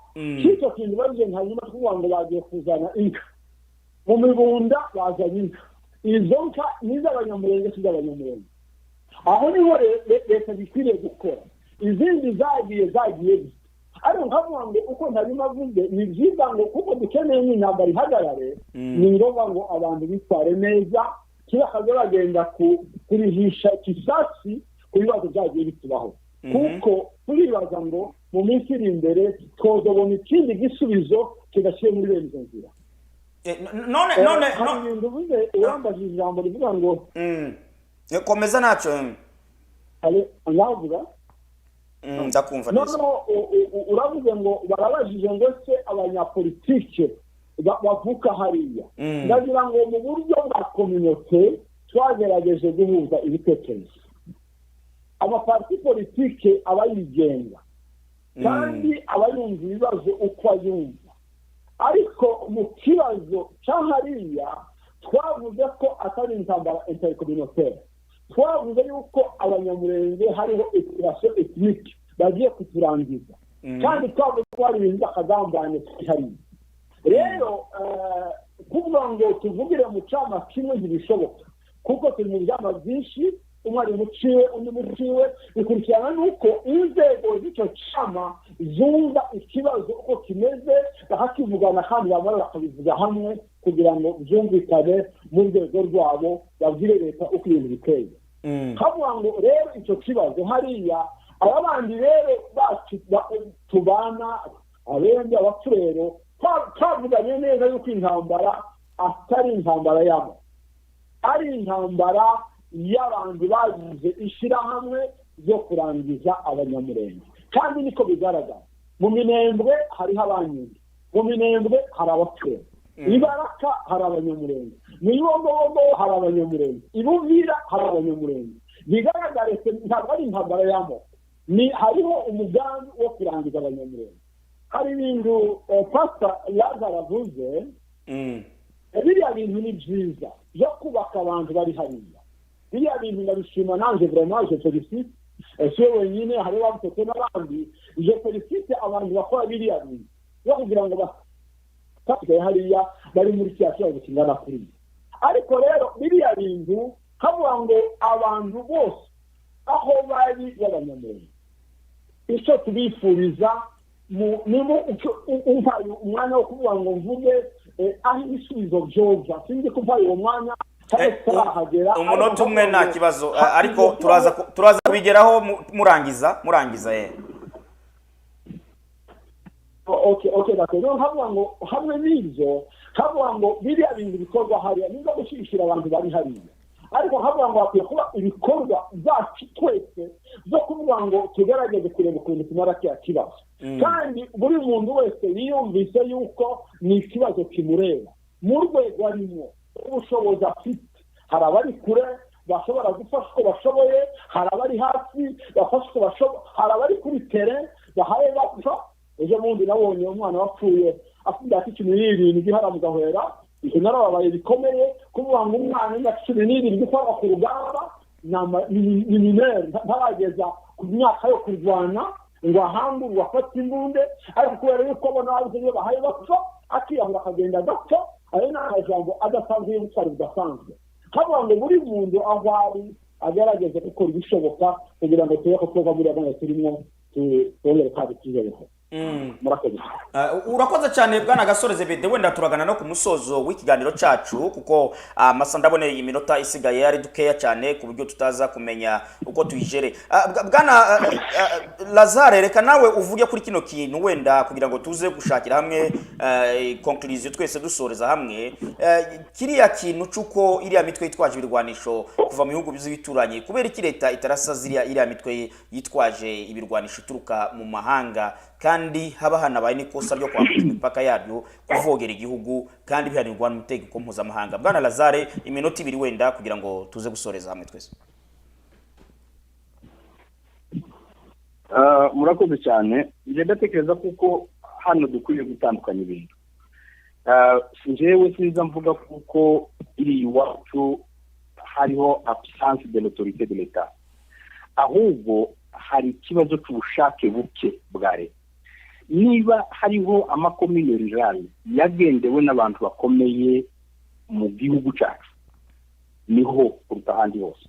Speaker 3: cyo kintu baje hanyuma kuvuga ngo bagiye kuzana inka mu mibunda bazanye inka izo nka n'iz'abanyamurenge z'abanyamurenge aho niho leta bikwiriye gukora izindi zagiye ariko nkavuga ngo uko ntabimavuze ni byiza ngo kuko dukeneye n'intambara ihagarare ni ngombwa ngo abantu bitware neza kibakaza bagenda kurihisha kisasi ku bibazo byagiye bitubaho kuko turibaza ngo mu minsi iri imbere twozobona ikindi gisubizo kidashyire muri bene izo nzira none uvuze urambajije ijambo rivuga ngo
Speaker 1: komeza ntacyo
Speaker 3: nzavuga
Speaker 1: ndakumva
Speaker 3: neza uravuze ngo barabajije ngo se abanyapolitike bavuka hariya ndagira ngo mu buryo bwa kominote twagerageje guhuza ibitekerezo amaparti politike aba yigenga kandi aba yumva ibibazo uko ayumva ariko mu kibazo cy'ahariya twavuze ko atari intambara intercommunautaire twavuze yuko abanyamurenge hariho expression ethnique bagiye kuturangiza kandi twavuze ko hari ibintu by'akagambane hariya rero kuvuga ngo tuvugire mu cyama kimwe ntibishoboka kuko turi mu byama byinshi umwe ari muciwe undi muciwe bikurikirana n'uko inzego z'icyo cyama zumva ikibazo uko kimeze bakakivugana kandi bamara bakabivuga hamwe kugira ngo byumvikane mu rwego rwabo babwire leta uko ibintu biteye havuga ngo rero icyo kibazo hariya aba bandi rero tubana abembe abapfurero twavuganye neza yuko intambara atari intambara yabo ari intambara y'abantu bagize ishyirahamwe zo kurangiza abanyamurenge kandi niko bigaragara mu minembwe hariho abanyuze mu minembwe hari abapfurero ibaraka hari abanyamurenge mu ibongobogo hari abanyamurenge ibuvira hari abanyamurenge bigaragare ntabwo ari intambara y'amoko hariho umugambi wo kurangiza abanyamurenge hari ibintu pastor Lazaro avuze biriya bintu ni byiza byo kubaka abantu bari hariya biriya bintu ndabishima nanjye vraiment je félicite ese wenyine hari abafite n'abandi je félicite abantu bakora biriya bintu yo kugira ngo bafite hariya bari muri kiyakiyago kingana kuri ariko rero biriya bintu havuga ngo abantu bose aho bari y'abanyamurenge icyo tubifuriza umwanya wo kuvuga ngo mvuge aho ibisubizo byova sinzi ko umpaye uwo mwanya
Speaker 1: umunota umwe nta kibazo ariko turaza kubigeraho murangiza
Speaker 3: okay rero havuga ngo hamwe n'ibyo havuga ngo biriya bintu bikorwa hariya niba gushyigikira abantu bari hariya ariko havuga ngo hakwiye kuba ibikorwa byacu twese byo kuvuga ngo tugerageze kureba ukuntu tumara kiriya kibazo kandi buri muntu wese yiyumvise yuko ni ikibazo kimureba mu rwego arimo ubushobozi afite hari abari kure bashobora gufasha uko bashoboye hari abari hasi bafasha uko bashoboye hari abari kuri tere bahaye bapfa ejo bundi nabonye umwana wapfuye afite ikintu y'ibintu gihara mu gahwera ibyo narababaye bikomeye kuvuga ngo umwana w'imyaka 17 ukora ku rugamba ni minere ntarageza ku myaka yo kurwana ngo ahangurwe afate imbunde ariko kubera yuko abona ababyeyi bahaye bapfa akiyahura akagenda agapfa ayo ni amajambo adasanzwe y'ubutwari budasanzwe havuga ngo buri muntu aho ari agerageze gukora ibishoboka kugira ngo turebe ko tuva muri abana turimo tubonere kandi tuzereho
Speaker 1: urakoze cyane bwana Gasoreze Bede wenda turagana no ku musozo w'ikiganiro cyacu kuko amasa ndaboneye iminota isigaye ari dukeya cyane ku buryo tutaza kumenya uko tuyijere bwana Lazare reka nawe uvuge kuri kino kintu wenda kugira ngo tuze gushakira hamwe conclusion twese dusoreza hamwe kiriya kintu cyuko iriya mitwe yitwaje ibirwanisho kuva mu bihugu bizibituranye kubera iki leta itarasa iriya mitwe yitwaje ibirwanisho turuka mu mahanga kandi haba hanabaye n'ikosa ryo kwambuka imipaka yaryo kuvogera igihugu kandi bihanirwa n'amategeko mpuzamahanga bwana Lazare iminota 2 wenda kugira ngo tuze gusoreza hamwe twese
Speaker 2: murakoze cyane nje ndatekereza kuko hano dukwiye gutandukanya ibintu njyewe sinza mvuga kuko iri iwacu hariho absence de l'autorité de l'État ahubwo hari ikibazo cy'ubushake buke bwa leta. Niba hariho amakomine rurale yagendewe n'abantu bakomeye mu gihugu cyacu, niho kuruta ahandi hose.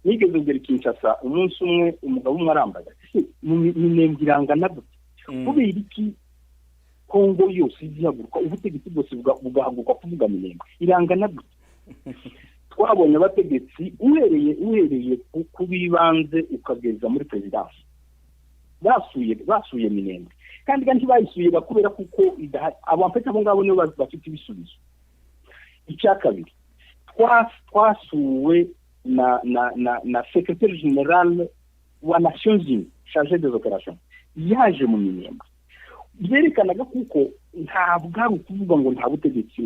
Speaker 2: Nigeze ngera Kinshasa umunsi umwe, umugabo umwe arambaza Minembwe irangana gute, kubera iki Kongo yose izihaguruka, ubutegetsi bwose bugahaguruka kuvuga Minembwe irangana gute? Twabonye abategetsi uhereye ku bibanze ukageza muri perezidansi basuye Minembwe, kandi bayisuye bakubera kuko abamfite abo ngabo nibo bafite ibisubizo. Icya kabiri, twasuwe na secrétaire général wa Nations Unies chargé des opérations yaje mu Minembwe. Byerekanaga kuko ntabwo ari ukuvuga ngo nta butegetsi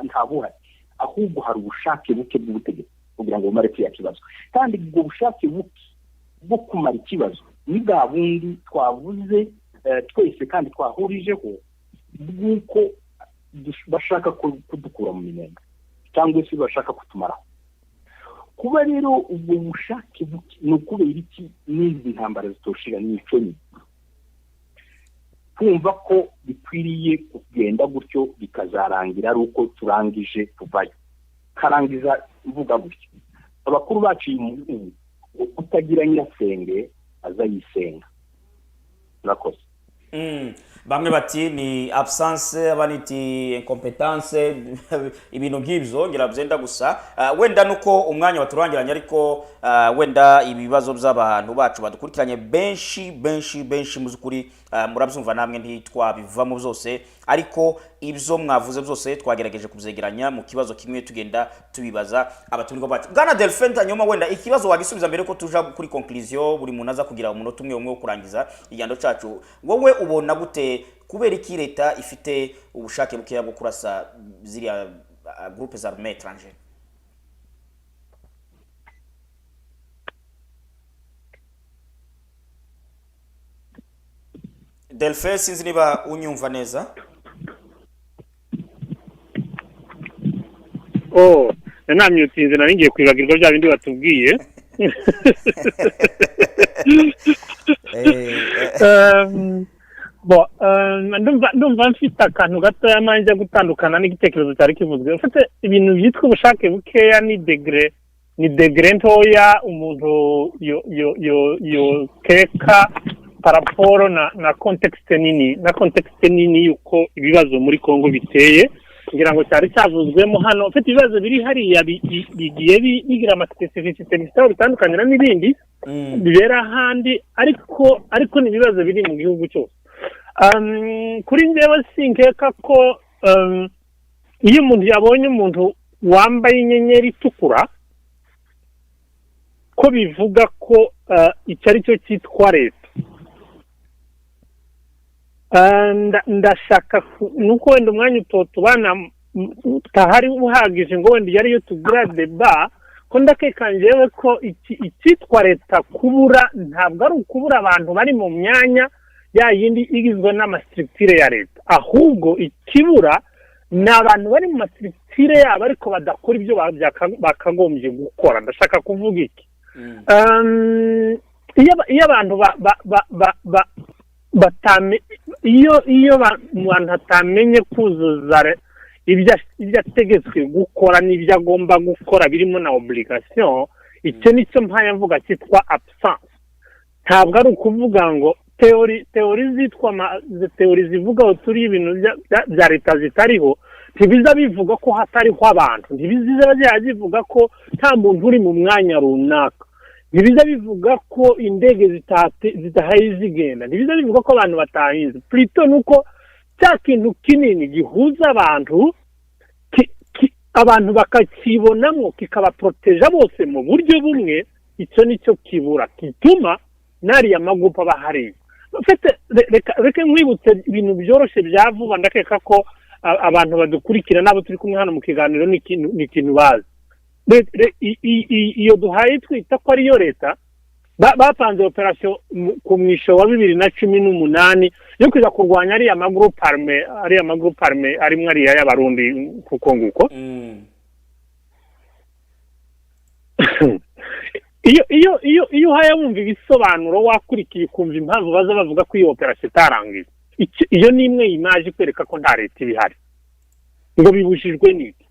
Speaker 2: nta buhari, ahubwo hari ubushake buke bw'ubutegetsi kugira ngo bumare kiriya kibazo. Kandi ubwo bushake buke bwo kumara ikibazo ni bwa bundi twavuze twese kandi twahurijeho bw'uko bashaka kudukura mu Minembwe cyangwa se bashaka kutumaraho. Kuba rero ubwo bushake buke ni ukubera iki n'izi ntambara zitoshira n'imico nyine, kumva ko bikwiriye kugenda gutyo bikazarangira ari uko turangije tuvayo. Karangiza mvuga gutyo, abakuru baciye mu kutagira nyirasenge azayisenga. Murakoze.
Speaker 1: Bamwe bati ni absence, abaniti incompetence, ibintu nk'ibyo ngira byenda gusa wenda nuko umwanya waturangiranye, ariko wenda ibibazo by'abantu bacu badukurikiranye benshi muzukuri murabyumva namwe ntitwabivamo byose, ariko ibyo mwavuze byose twagerageje kubyegeranya mu kibazo kimwe tugenda tubibaza abatumirwa bacu. Bwana Delphin, hanyuma wenda ikibazo wagisubiza mbere ko tuja kuri conclusion, buri muntu aza kugira umunota umwe wo kurangiza igendo cyacu. Wowe ubona gute kubera iki leta ifite ubushake bukeya bwo kurasa ziriya groupes armées étrangères? Delphin, sinzi niba unyumva neza.
Speaker 4: Namyutinze nari ngiye kwibagirwa bya bindi batubwiye. Ndumva mfite akantu gatoya manje gutandukana n'igitekerezo cyari kivuzwe. Ufite ibintu byitwa ubushake bukeya ni degré ntoya umuntu yo keka paraporo na context nini yuko ibibazo muri Kongo biteye, ngira ngo cyari cyavuzwemo hano. Ufite ibibazo biri hariya bigiye bigira amaspecificité bitandukanye n'ibindi bibera handi, ariko ni ibibazo biri mu gihugu cyose. Kuri njyewe sinkeka ko iyo umuntu yabonye umuntu wambaye inyenyeri itukura ko bivuga ko icyo ari cyo cyitwa leta. Ndashaka nuko wenda umwanya utotubana utahari uhagije ngo wenda yari yo tugira deba, ko ndakeka njyewe ko icyitwa leta kubura ntabwo ari ukubura abantu bari mu myanya ya yindi igizwe n'amastructure ya leta, ahubwo ikibura ni abantu bari mu mastructure yabo ariko badakora ibyo bakagombye gukora. Ndashaka kuvuga iki, iyo abantu iyo umuntu atamenye kuzuza ibyo ategetswe gukora n'ibyo agomba gukora birimo na obligation, icyo nicyo mpaya mvuga cyitwa absence. Ntabwo ari ukuvuga ngo teori zitwa teori zivuga turi ibintu bya leta zitariho, ntibiza bivuga ko hatariho abantu, ntibiza bivuga ko nta muntu uri mu mwanya runaka, ntibiza bivuga ko indege zitahaye zigenda, ntibiza bivuga ko abantu batahinze. Plutôt nuko cya kintu kinini gihuza abantu abantu bakakibonamo kikabaproteja bose mu buryo bumwe, icyo nicyo kibura kituma nariya magupa bahari. Reka mwibutse ibintu byoroshye bya vuba, ndakeka ko abantu badukurikira nabo turi kumwe hano mu kiganiro ni ikintu bazi. Iyo duhaye twita ko ariyo leta bapanze operation ku mwisho wa 2018 yo kuza kurwanya ariya magroupe armé arimwe ariya y'abarundi kuko nguko. iyo uhaye wumva ibisobanuro wakurikiye kumva impamvu baza bavuga ko iyo operation itarangiye, iyo ni imwe imaje kwereka ko nta leta ibihari ngo bibujijwe n'iki,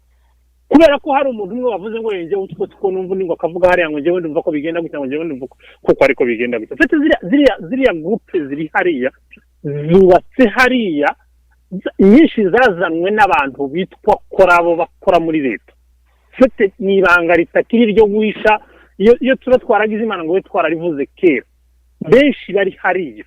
Speaker 4: kubera ko hari umuntu umwe wavuze ngo yenje utwo two numva ngo akavuga hariya ngo njyewe ndumva ko bigenda gutya ngo njyewe ndumva ko ariko bigenda gutya. Fete ziriya groupe ziri hariya zubatse hariya nyinshi zazanwe n'abantu bitwa korabo bakora muri leta. Fete ni ibanga ritakiri ryo guhisha, iyo tuba twaragize imana ngo we twararivuze kera. Benshi bari hariya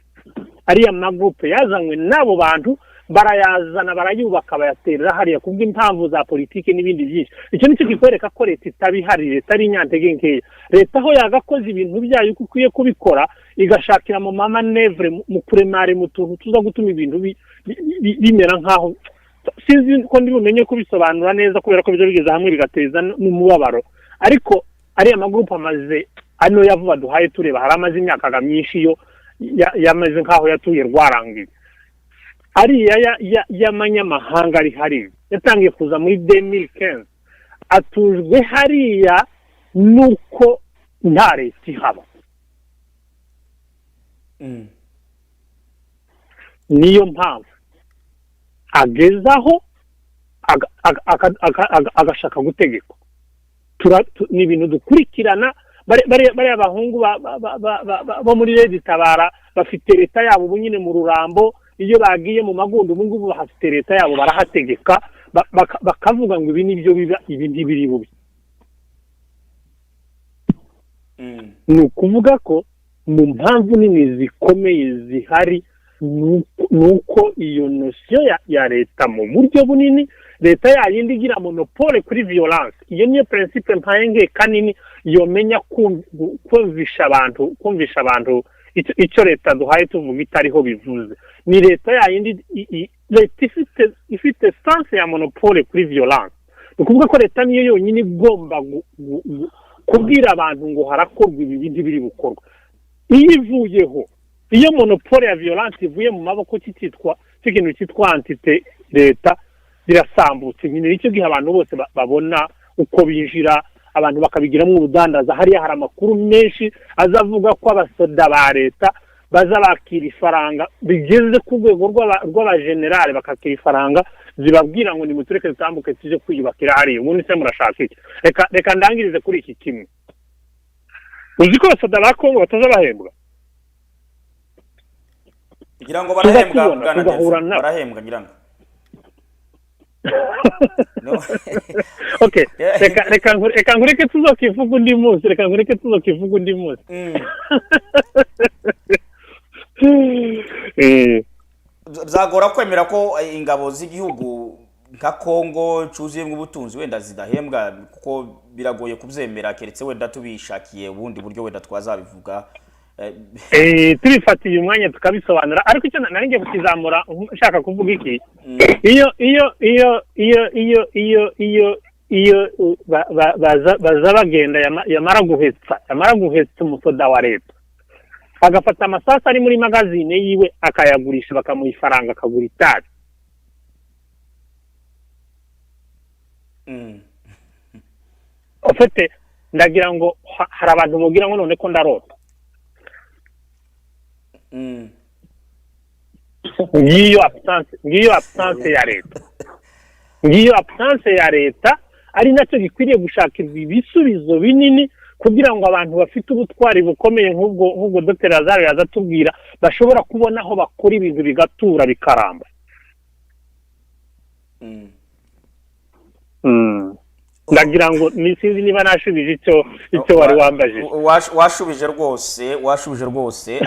Speaker 4: ariya magroupe yazanwe n'abo bantu, barayazana barayubaka bayaterera hariya kubw'impamvu za politike n'ibindi byinshi. Icyo nicyo kikwereka ko leta itabihari, leta ari inyantege nkeya. Leta aho yagakoze ibintu byayo uko ukwiye kubikora, igashakira mu manevre mu kuremare mu tuntu tuza gutuma ibintu bimera nkaho sinzi ko ndi bumenye kubisobanura neza, kubera ko bizo bigeze hamwe bigateza n'umubabaro. Ariko ariya magroupe amaze ano yavuba duhaye tureba, hari amaze imyaka myinshi yo yamaze nkaho yatuye rwarangiye. Ariya y'amanyamahanga ari hariya yatangiye kuza muri 2015, atujwe hariya nuko nta leta ihaba. Niyo mpamvu agezaho agashaka gutegeka. Ni ibintu dukurikirana. Bariya abahungu bo muri Leta Itabara bafite leta yabo ubu nyine mu Rurambo, iyo bagiye mu Magundu ubu ngubu bafite leta yabo barahategeka, bakavuga ngo ibi nibyo biba, ibi ntibiri bubi. Ni ukuvuga ko mu mpamvu nini zikomeye zihari nuko iyo notion ya leta mu buryo bunini, leta yayindi igira monopole kuri violence. Iyo niyo principe mpayenge kanini yomenya kumvisha abantu icyo leta duhaye tuvuga itariho bivuze. Ni leta yayindi leta ifite stance ya monopole kuri violence. Ukuvuga ko leta niyo yonyine igomba kubwira abantu ngo harakorwa ibi bindi biri bukorwa. Iyo ivuyeho, iyo monopole ya violence ivuye mu maboko cy'ikintu cyitwa entité leta, birasambutse. Nyine icyo gihe abantu bose babona uko binjira, abantu bakabigiramo ubudandaza. Hariya hari amakuru menshi azavuga ko abasoda ba leta baza bakira ifaranga bigeze ku rwego rw'abagenerale, bakakira ifaranga zibabwira ngo nimutureke dutambuke tuje kwiyubakira hariya. Ubundi se murashaka iki? Reka ndangirize kuri iki kimwe. Uzi ko abasoda ba Kongo batazabahembwa?
Speaker 1: Ngira ngo barahembwa, barahembwa ngira ngo.
Speaker 4: Okay, reka nkureke tuzokivuga undi munsi,
Speaker 1: Zagora kwemera ko ingabo z'igihugu nka Kongo cuzuyemo ubutunzi wenda zidahembwa, kuko biragoye kubyemera, keretse wenda tubishakiye ubundi buryo wenda twazabivuga.
Speaker 4: Turifatiye umwanya tukabisobanura. Ariko icyo naringiye kukizamura nshaka kuvuga iki, iyo baza bagenda yamara guhetsa umusoda wa leta, agafata amasasa ari muri magazine yiwe akayagurisha, bakamuha ifaranga akagura itabi. Ofete ndagira ngo hari abantu mugira ngo none ko ndarota. Ngiyo absence ya leta ari nacyo gikwiriye gushakirwa ibisubizo binini, kugira ngo abantu bafite ubutwari bukomeye nk'ubwo Dr. Lazare yazatubwira bashobora kubona aho bakora ibintu bigatura bikaramba. Ndagira ngo sinzi niba nashubije icyo wari wambajije.
Speaker 1: Washubije rwose.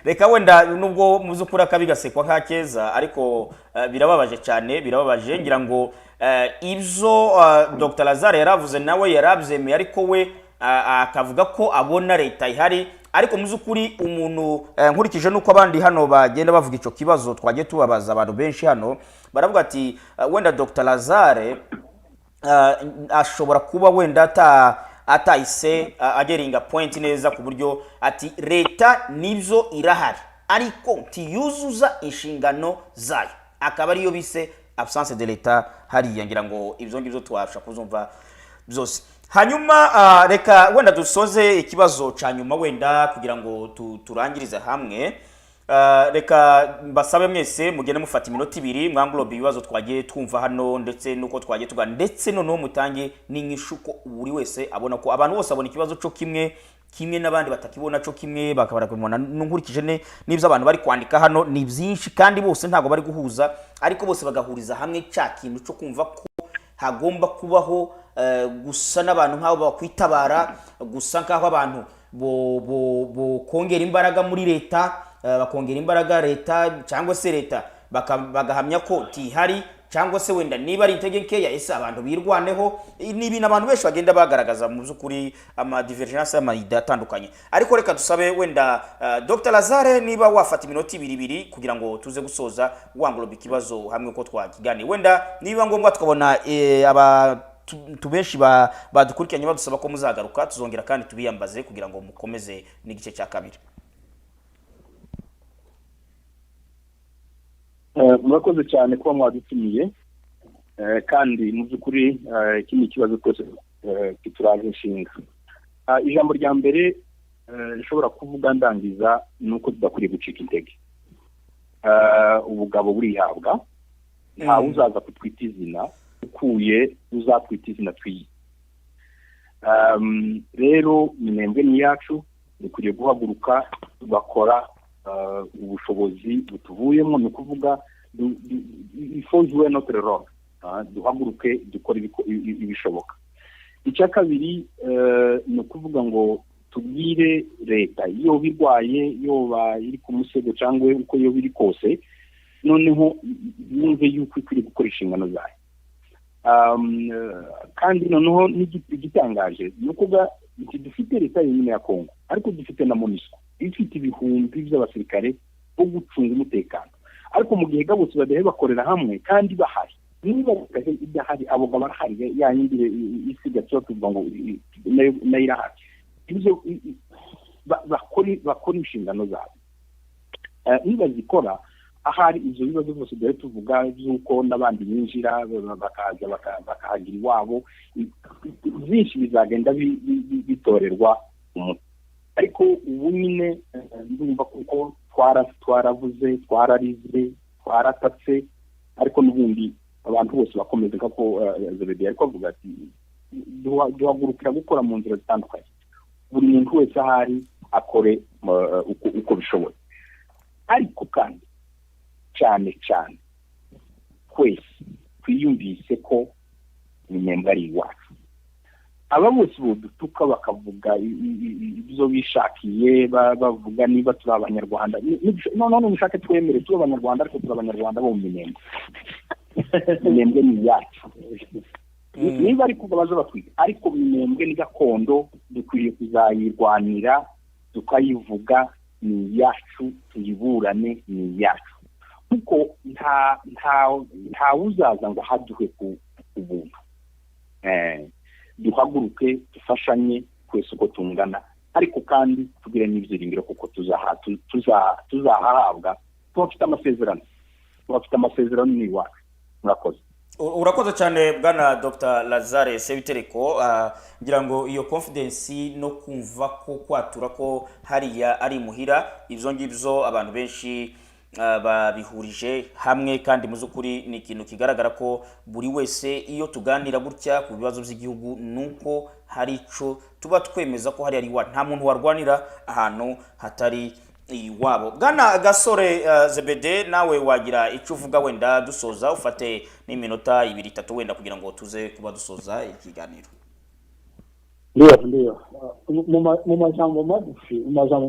Speaker 1: Reka wenda nubwo muzukura kabigasekwa nka keza, ariko birababaje cyane, birababaje. Ngira ngo ibyo Dr. Lazare yaravuze nawe yarabyemeye, ariko we akavuga ko abona leta ihari. Ariko muzukuri umuntu nkurikije nuko abandi hano bagenda bavuga ico kibazo, twagiye tubabaza abantu benshi hano, baravuga ati wenda Dr. Lazare ashobora kuba wenda atahise ageringa point neza ku buryo ati leta nibyo irahari ariko ntiyuzuza inshingano zayo, akaba ariyo bise absence de leta hariya. Ngira ngo ibyo ngibyo twasha kuzumva byose. hanyuma reka wenda dusoze ikibazo ca nyuma wenda kugira ngo turangirize hamwe. Reka mbasabe mwese mugende mufata iminota 2 mwanglobe ibibazo twagiye twumva hano ndetse nuko twagiye tugana ndetse noneho mutange n'inyishuko buri wese abona ko abantu bose abona ikibazo cyo kimwe n'abandi batakibona cyo kimwe bakabara kumona nkurikije n'ibyo abantu bari kwandika hano ni byinshi kandi bose ntago bari guhuza ariko bose bagahuriza hamwe cya kintu cyo kumva ko hagomba kubaho gusa n'abantu nk'abo bakwitabara gusa nk'aho abantu bo kongera imbaraga muri leta bakongera imbaraga leta cyangwa se leta bagahamya ko tihari cyangwa se wenda niba ari integeke ya ese abantu birwaneho n'ibintu abantu benshi bagenda bagaragaza mu byukuri ama divergence y'amayida atandukanye ariko reka dusabe wenda Dr Lazare niba wafata iminota 2 kugira ngo tuze gusoza wanglobe ikibazo hamwe ko twakiganiye wenda niba ngombwa tukabona tubenshi badukurikiranye badusaba ko muzagaruka tuzongera kandi tubiyambaze kugira ngo mukomeze n'igice cya kabiri.
Speaker 2: Murakoze cyane kuba mwadutumiye kandi mu by'ukuri iki ni ikibazo twese kituraje inshinga. Ijambo rya mbere rishobora kuvuga ndangiza ni uko tudakwiriye gucika intege. Ubugabo burihabwa nta uzaza kutwita izina ukuye uzatwita izina twiye. Rero Minembwe ni yacu dukwiriye guhaguruka tugakora ubushobozi butuvuyemo ni ukuvuga ifozuwe notre role duhaguruke dukora ibishoboka. Icya kabiri ni ukuvuga ngo tubwire leta iyo birwaye yoba iri ku musego cyangwa uko iyo biri kose noneho yumve yuko ikwiriye gukora inshingano zayo. Kandi noneho n'igitangaje ni ukuvuga dufite leta yenyine ya Kongo ariko dufite na MONUSCO ifite ibihumbi by'abasirikare bo gucunga umutekano ariko mu gihe gabose badehe bakorera hamwe kandi bahari niba idahari abo barahari yanyindire isiga cyo tuvuga ngo nayirahari ibyo bakora inshingano zabo niba zikora ahari ibyo bibazo byose byo tuvuga byuko n'abandi binjira bakaza bakahagira iwabo byinshi bizagenda bitorerwa umuti. Ariko ubu nyine ndumva kuko twaravuze twararize twaratatse ariko n'ubundi abantu bose bakomeza ko Zebedi ariko avuga ati duhagurukira gukora mu nzira zitandukanye buri muntu wese ahari akore uko bishoboye ariko kandi cyane twese twiyumvise ko Minembwe ari iwacu. Aba bose bodutuka bakavuga ibyo bishakiye bavuga niba turi abanyarwanda none mushake twemere turi abanyarwanda ariko turi abanyarwanda bo mu Minembwe. Minembwe ni yacu niba ari kubaza batwite ariko Minembwe ni gakondo dukwiriye kuzayirwanira tukayivuga ni yacu tuyiburane ni yacu kuko nta uzaza ngo haduhe ku buntu. Duhaguruke dufashanye kwese uko tungana ariko kandi tugire n'ibyiringiro kuko tuzahabwa tufite amasezerano ni iwacu. Murakoze.
Speaker 1: Urakoze cyane bwana Dr Lazare Sebitereko. Ngira ngo iyo confidence no kumva ko kwatura ko hariya ari muhira ibyo ngibyo abantu benshi babihurije hamwe kandi muzukuri ni ikintu kigaragara ko buri wese iyo tuganira gutya ku bibazo by'igihugu nuko hari ico tuba twemeza ko hari ari wa nta muntu warwanira ahantu hatari iwabo. Bwana Gasore Zebede nawe wagira icyo uvuga wenda dusoza ufate n'iminota 2-3 wenda kugira ngo tuze kuba dusoza ikiganiro.
Speaker 3: Ndio mu majambo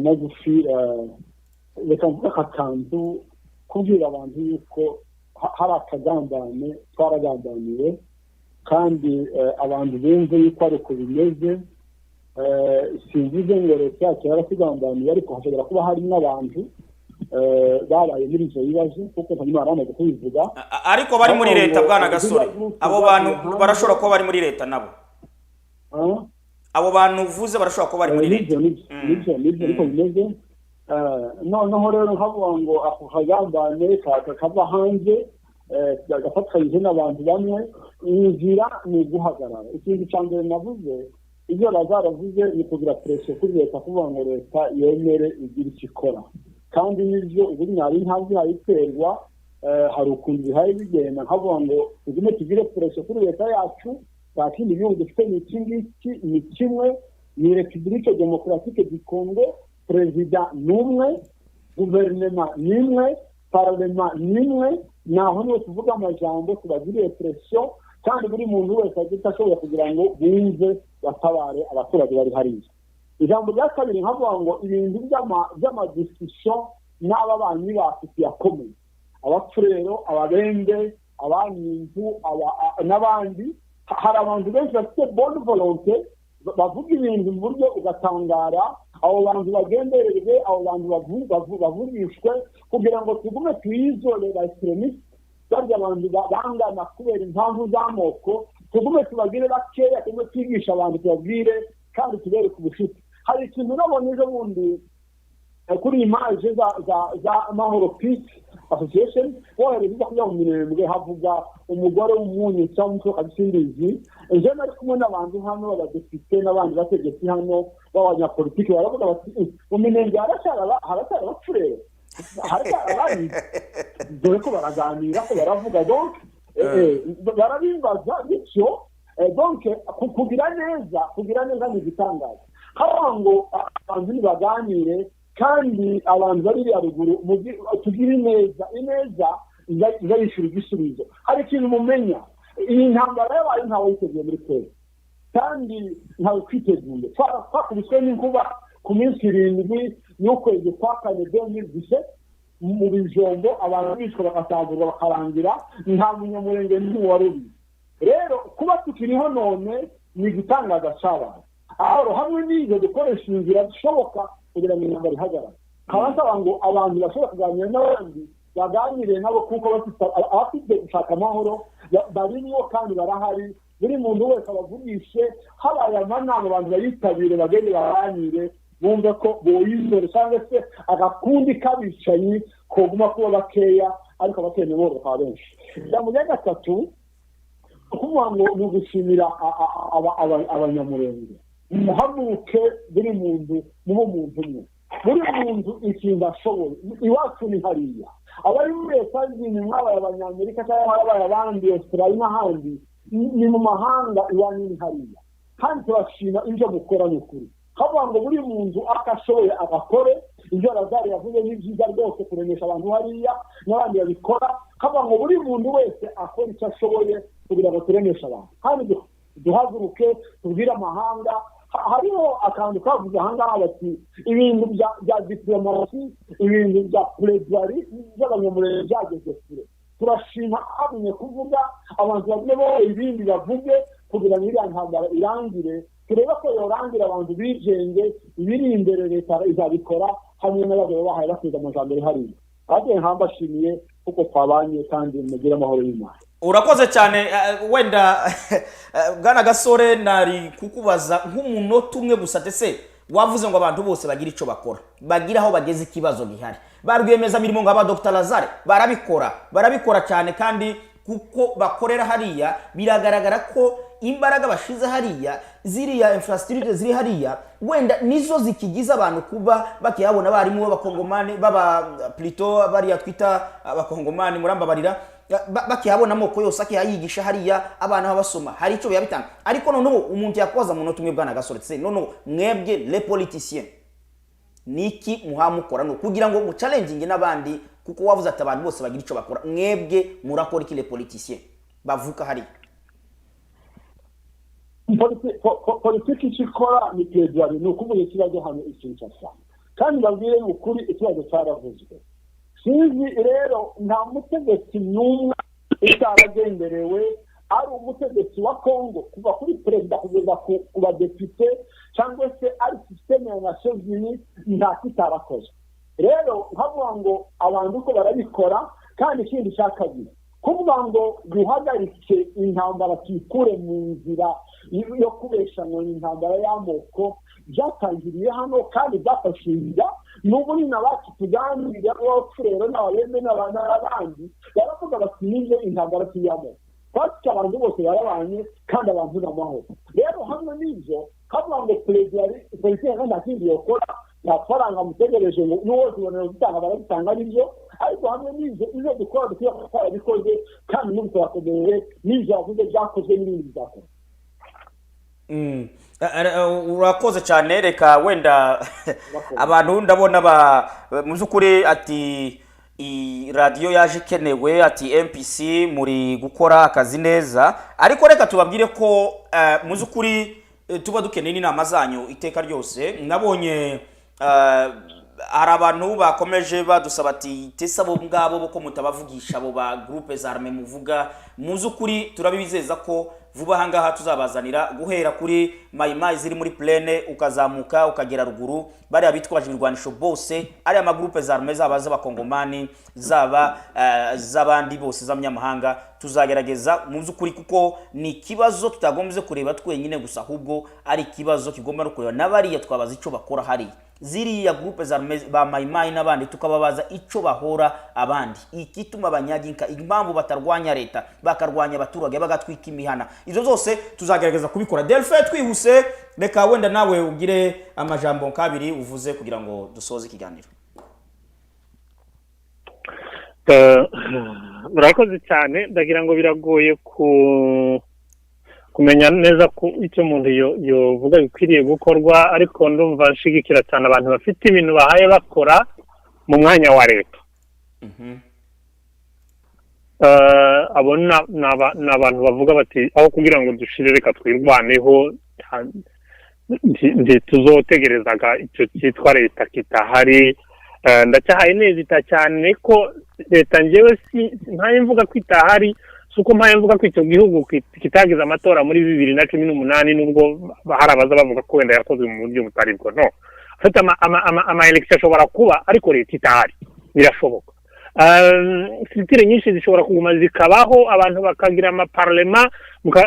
Speaker 3: magufi reka mvuga akakantu kubwira abantu yuko hari akagambane twaragambaniwe kandi abantu bumve yuko ari uko bimeze. Sinzize ngo leta yacu yaratugambaniye ariko hashobora kuba hari n'abantu babaye muri izo bibazo kuko ntanyuma baramaze kubivuga
Speaker 1: ariko bari muri leta. Bwana Gasore abo bantu barashobora kuba bari muri leta nabo abo bantu uvuze barashobora kuba bari muri leta.
Speaker 3: Nibyo ariko bimeze. Noneho rero nkavuga ngo ako kagambane kava hanze agafatanyije n'abantu bamwe inzira ni uguhagarara. Ikindi cya mbere navuze ibyo bazaravuze ni kugira presiyo kuri leta kuvuga ngo leta yemere igira icyo ikora, kandi n'ibyo ubu mwari ntabwo yayiterwa hari ukuntu bihaye bigenda nkavuga ngo tugume tugire presiyo kuri leta yacu, nta kindi gihugu dufite ni iki ngiki, ni kimwe, ni repubulike demokaratike du Congo, perezida ni umwe, guverinoma ni imwe, parlement ni imwe, naho niwe tuvuga amajambo tubagiriye presiyo, kandi buri muntu wese agita ashoboye kugira ngo bumve batabare abaturage bari hariya. Ijambo rya kabiri nkavuga ngo ibintu by'amadiscussion n'aba banyi bafite yakomeye, abapfurero, ababembe, abanyinzu, n'abandi, hari abantu benshi bafite bonne volonté bavuga ibintu mu buryo ugatangara, abo bantu bagendererwe, abo bantu bavugishwe kugira ngo tugume twizole ba extremiste, barya abantu bangana kubera impamvu z'amoko, tugume tubagire bakeya, tugume twigisha abantu tubabwire kandi tubereke ubucuti. Hari ikintu nabonye ejo bundi kuri imaje za Mahoro Peace Association bohereza kujya mu Minembwe, havuga umugore w'umunyu cyangwa umusoka bisindizi. Ejo nari kumwe n'abantu hano abadepite n'abandi bategetsi hano b'abanyapolitiki baravuga bati mu Minembwe haracyari abapfurere, haracyari abandi, dore ko baraganira ko baravuga donc barabimbaza bityo donc kugira neza ni igitangaza. Haba ngo abantu nibaganire kandi abantu bari haruguru tugire ineza izayishyura igisubizo. Hari ikintu mumenya, iyi ntambara yabaye ntawe yiteguye muri twese kandi ntawe twiteguye. Twakubiswe n'inkuba ku minsi 7 y'ukwezi kwa 4 2017 mu bijombo, abantu bishwe bagatangurwa bakarangira, nta munyamurenge n'uwari ubizi. Rero kuba tukiriho none ni igitangaza cy'abantu. Aho hamwe n'ibyo dukoresha inzira zishoboka kugira ngo intambara ihagarare. Kabasaba ngo abantu bashobora kuganira n'abandi baganire nabo, kuko abafite gushaka amahoro barimo kandi barahari. Buri muntu wese abavugishe, habaye amanama abantu bayitabire bagende baganire, bumve ko boyizore cyangwa se agakundi k'abicanyi koguma kuba bakeya ariko abakeneye boro kwa benshi. Ijambo rya gatatu kuvuga ngo ni ugushimira abanyamurenge. Muhaguruke buri muntu muho muntu umwe, buri muntu ikintu ashoboye. Iwacu ni hariya, abari muri leta z'ibintu mwabaye abanyamerika cyangwa mwabaye abandi Australia n'ahandi, ni mu mahanga iwanyu ni hariya, kandi turashima ibyo mukora ni ukuri. Havuga ngo buri muntu akashoboye agakore ibyo Lazare yavuze ni byiza rwose kuremesha abantu hariya n'abandi babikora. Havuga ngo buri muntu wese akora icyo ashoboye kugira ngo turemeshe abantu, kandi duhaguruke tubwire amahanga. Hariho akantu kavuze ahangaha bati ibintu bya diplomasi, ibintu bya plaidoirie by'abanyamurenge byageze kure. Turashima abunye kuvuga abantu bavuge bo ibindi bavuge kugira ngo iriya ntambara irangire, turebe ko yorangira abantu bijenge, ibiri imbere leta izabikora hamwe n'abagabo bahaye basize amajambere hariya. Ate nkambashimiye kuko twabanye kandi mugira amahoro y'Imana.
Speaker 1: Urakoze cyane. Wenda Bwana Gasore nari kukubaza nk'umunota umwe gusa, ndetse wavuze ngo abantu bose bagira icyo bakora, bagira aho bageze ikibazo gihari. Barwiyemeza mirimo ngaba Dr. Lazare barabikora cyane, kandi kuko bakorera hariya biragaragara ko imbaraga bashize hariya, ziriya infrastructure ziri hariya wenda nizo zikigiza abantu kuba bakiyabona abarimu b'abakongomani plutôt bariya twita abakongomani murambabarira, bakiyabona amoko yose akiyayigisha hariya abana basoma, hari icyo yabitanga. Ariko noneho umuntu yakwaza mu nota umwe Bwana Gasore, noneho mwebwe les politiciens niki muhamukora no kugira ngo mu challenging n'abandi, kuko wavuze ati abantu bose bagira icyo bakora, mwebwe murakora iki les politiciens bavuka hariya?
Speaker 3: Politiki ikikora ni plaidoirie, ni ukuvuga ikibazo hano ikintu cyasa, kandi babwire ukuri ikibazo cyaravuzwe. Sinzi rero nta mutegetsi n'umwe utaragenderewe ari umutegetsi wa Congo kuva kuri perezida kugeza ku badepite cyangwa se ari systeme ya Nations Unies nta kitarakoze. Rero nkavuga ngo abantu uko barabikora, kandi ikindi cyakabiri kuvuga ngo duhagarike intambara tuyikure mu nzira yo kubeshanwa intambara y'amoko byatangiriye hano kandi byafashinja n'ubu ni n'abacu tuganira n'abapfurero n'ababembe n'abandi baravuga bati nizo intambara tuyamo twatse abantu bose barabanye kandi abantu n'amahoro rero hamwe n'ibyo kavuga ngo perezida politiki nta kindi yokora nta faranga mutegereje n'uwo tubonera gutanga barabitanga aribyo ariko hamwe n'ibyo ibyo dukora dukwiye kuba twarabikoze kandi n'ubu turakomereye n'ibyo yavuze byakozwe n'ibindi bizakorwa.
Speaker 1: urakoze cyane reka wenda abantu ndabona mu by'ukuri ati radiyo yaje ikenewe ati MPC muri gukora akazi neza ariko reka tubabwire ko mu by'ukuri tuba dukeneye n'inama zanyu iteka ryose nabonye hari abantu bakomeje badusaba ati tesa bo ngabo ko mutabavugisha abo ba groupe zarme muvuga mu by'ukuri turabibizeza ko vuba hangaha tuzabazanira guhera kuri mayimayi ziri muri plene ukazamuka ukagera ruguru bari abitwaje ibirwanisho bose ari ama groupe zarme zaba z'abakongomani zaba z'abandi bose z'amanyamahanga tuzagerageza mu by'ukuri kuko ni ikibazo tutagombye kureba twenyine gusa ahubwo ari ikibazo kigomba no kureba n'abariya twabaza ico bakora hari ziriya groupe ba mayimayi n'abandi tukababaza ico bahora abandi ikituma abanyaginka impamvu batarwanya leta bakarwanya abaturage bagatwika imihana izo zose tuzagerageza kubikora. Delphin twihuse reka wenda nawe ugire amajambo kabiri uvuze kugira ngo dusoze ikiganiro.
Speaker 4: Murakoze cyane ndagira ngo biragoye kumenya neza ko icyo umuntu yovuga bikwiriye gukorwa ariko ndumva nshigikira cyane abantu bafite ibintu bahaye bakora mu mwanya wa leta. Abo ni abantu bavuga bati aho kugira ngo dushire reka twirwaneho tuzotegerezaga icyo cyitwa leta kitahari. Ndacyahaye neza cyane ko leta njyewe ntaye mvuga ko itahari suko mpaye mvuga ko icyo gihugu kitagize amatora muri 2018 nubwo harabaza bavuga ko wenda yakozwe mu buryo butari bwo no afite ama election ashobora kuba ariko leta itahari birashoboka. Sitire nyinshi zishobora kuguma zikabaho abantu bakagira ama parlement